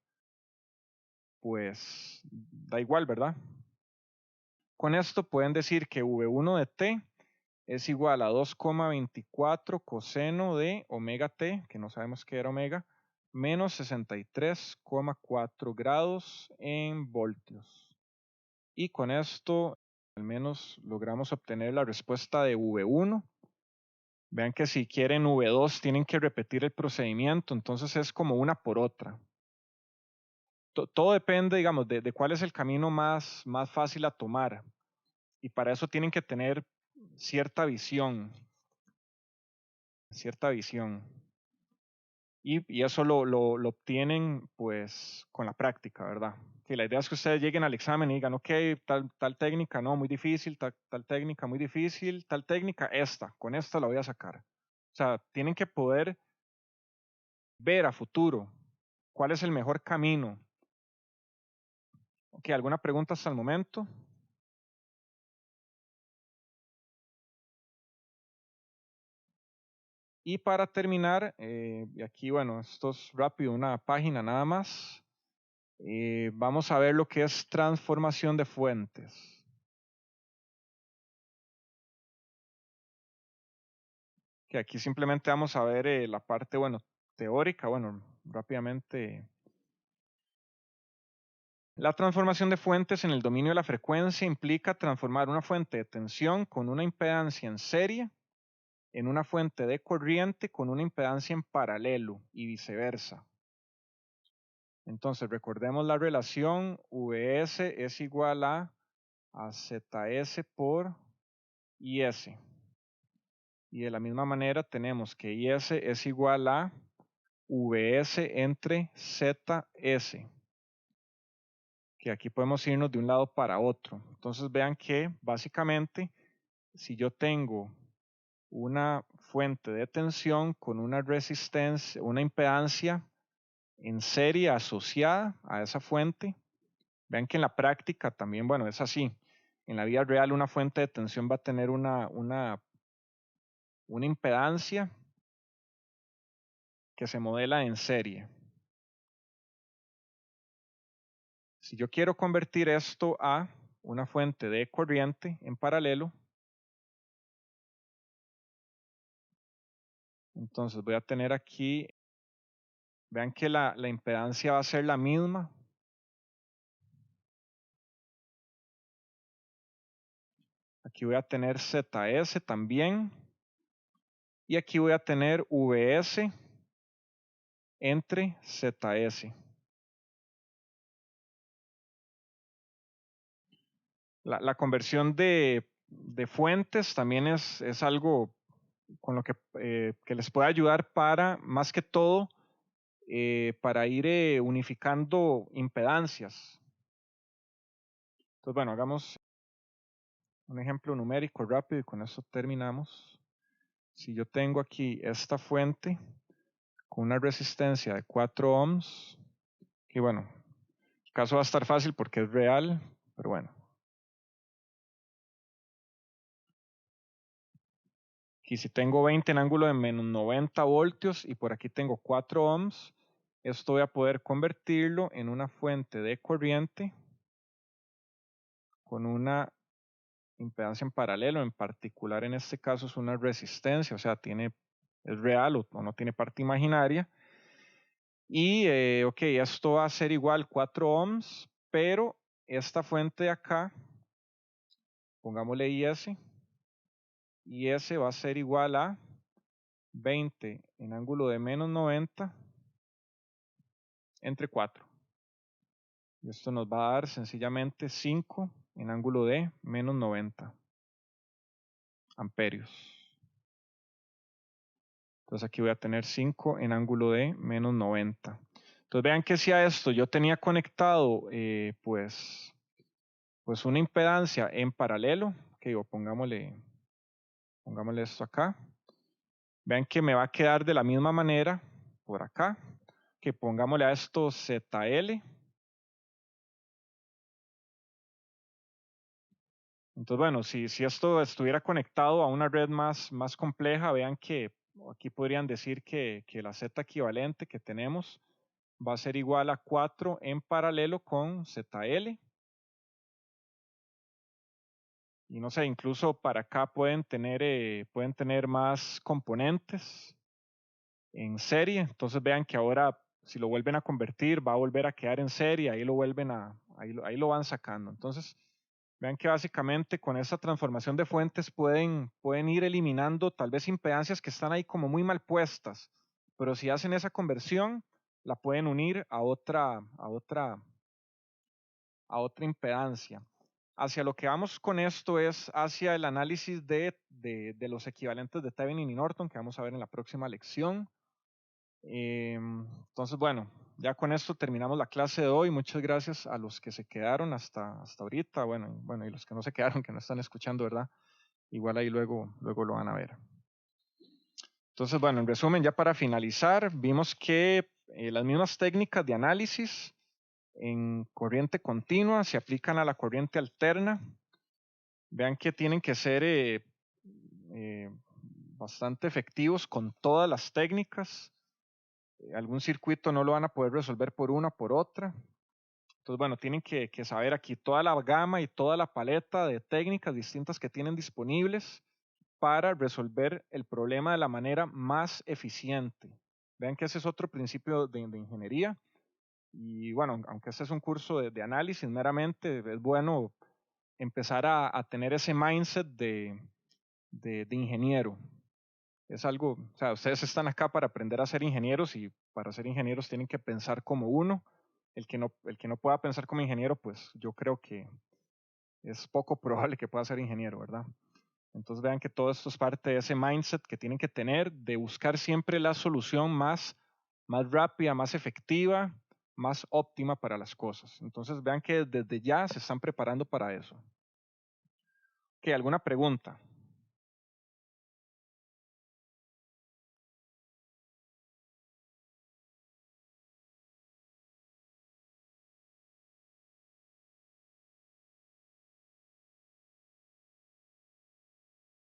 pues da igual, ¿verdad? Con esto pueden decir que V1 de t es igual a 2,24 coseno de omega t, que no sabemos qué era omega, menos 63,4 grados en voltios. Y con esto al menos logramos obtener la respuesta de V1. Vean que si quieren V2 tienen que repetir el procedimiento, entonces es como una por otra. Todo depende, digamos, de cuál es el camino más fácil a tomar. Y para eso tienen que tener cierta visión. Y eso lo obtienen pues con la práctica, ¿verdad? Que la idea es que ustedes lleguen al examen y digan, ok, tal técnica, no, muy difícil, tal técnica, muy difícil, tal técnica, con esta la voy a sacar. O sea, tienen que poder ver a futuro cuál es el mejor camino. Ok, ¿alguna pregunta hasta el momento? Y para terminar, y aquí, bueno, esto es rápido, una página nada más. Vamos a ver lo que es transformación de fuentes. Que aquí simplemente vamos a ver la parte, bueno, teórica, bueno, rápidamente. La transformación de fuentes en el dominio de la frecuencia implica transformar una fuente de tensión con una impedancia en serie en una fuente de corriente con una impedancia en paralelo y viceversa. Entonces, recordemos la relación Vs es igual a ZS por IS. Y de la misma manera tenemos que IS es igual a Vs entre ZS. Que aquí podemos irnos de un lado para otro. Entonces vean que básicamente si yo tengo una fuente de tensión con una resistencia, una impedancia en serie asociada a esa fuente, vean que en la práctica también, bueno, es así. En la vida real una fuente de tensión va a tener una impedancia que se modela en serie. Si yo quiero convertir esto a una fuente de corriente en paralelo, Entonces voy a tener aquí, vean que la impedancia va a ser la misma. Aquí voy a tener ZS también. Y aquí voy a tener VS entre ZS. La conversión de fuentes también es algo con lo que les puede ayudar para, más que todo, para ir unificando impedancias. Entonces, bueno, hagamos un ejemplo numérico rápido y con eso terminamos. Si yo tengo aquí esta fuente con una resistencia de 4 ohms, que bueno, el caso va a estar fácil porque es real, pero bueno. Aquí si tengo 20 en ángulo de menos 90 voltios y por aquí tengo 4 ohms, esto voy a poder convertirlo en una fuente de corriente con una impedancia en paralelo. En particular en este caso es una resistencia, o sea, es real o no tiene parte imaginaria. Y ok, esto va a ser igual 4 ohms, pero esta fuente de acá, pongámosle IS, IS va a ser igual a 20 en ángulo de menos 90 entre 4. Y esto nos va a dar sencillamente 5 en ángulo de menos 90 amperios. Entonces aquí voy a tener 5 en ángulo de menos 90. Entonces vean que si a esto yo tenía conectado pues una impedancia en paralelo, que pongámosle esto acá. Vean que me va a quedar de la misma manera por acá, que pongámosle a esto ZL. Entonces, bueno, si esto estuviera conectado a una red más compleja, vean que aquí podrían decir que la Z equivalente que tenemos va a ser igual a 4 en paralelo con ZL. Y no sé, incluso para acá pueden tener más componentes en serie. Entonces vean que ahora si lo vuelven a convertir va a volver a quedar en serie, ahí lo van sacando. Entonces vean que básicamente con esta transformación de fuentes pueden ir eliminando tal vez impedancias que están ahí como muy mal puestas, pero si hacen esa conversión la pueden unir a otra impedancia. Hacia lo que vamos con esto es hacia el análisis de los equivalentes de Thevenin y Norton que vamos a ver en la próxima lección. Entonces, bueno, ya con esto terminamos la clase de hoy. Muchas gracias a los que se quedaron hasta ahorita. Bueno, y los que no se quedaron, que no están escuchando, ¿verdad? Igual ahí luego lo van a ver. Entonces, bueno, en resumen, ya para finalizar, vimos que las mismas técnicas de análisis en corriente continua se aplican a la corriente alterna. Vean que tienen que ser bastante efectivos con todas las técnicas. Algún circuito no lo van a poder resolver por una o por otra. Entonces, bueno, tienen que saber aquí toda la gama y toda la paleta de técnicas distintas que tienen disponibles para resolver el problema de la manera más eficiente. Vean que ese es otro principio de ingeniería. Y bueno, aunque este es un curso de análisis meramente, es bueno empezar a tener ese mindset de ingeniero. Es algo, o sea, ustedes están acá para aprender a ser ingenieros y para ser ingenieros tienen que pensar como uno. El que no pueda pensar como ingeniero, pues yo creo que es poco probable que pueda ser ingeniero, ¿verdad? Entonces vean que todo esto es parte de ese mindset que tienen que tener de buscar siempre la solución más rápida, más efectiva, más óptima para las cosas. Entonces vean que desde ya se están preparando para eso. ¿Alguna pregunta?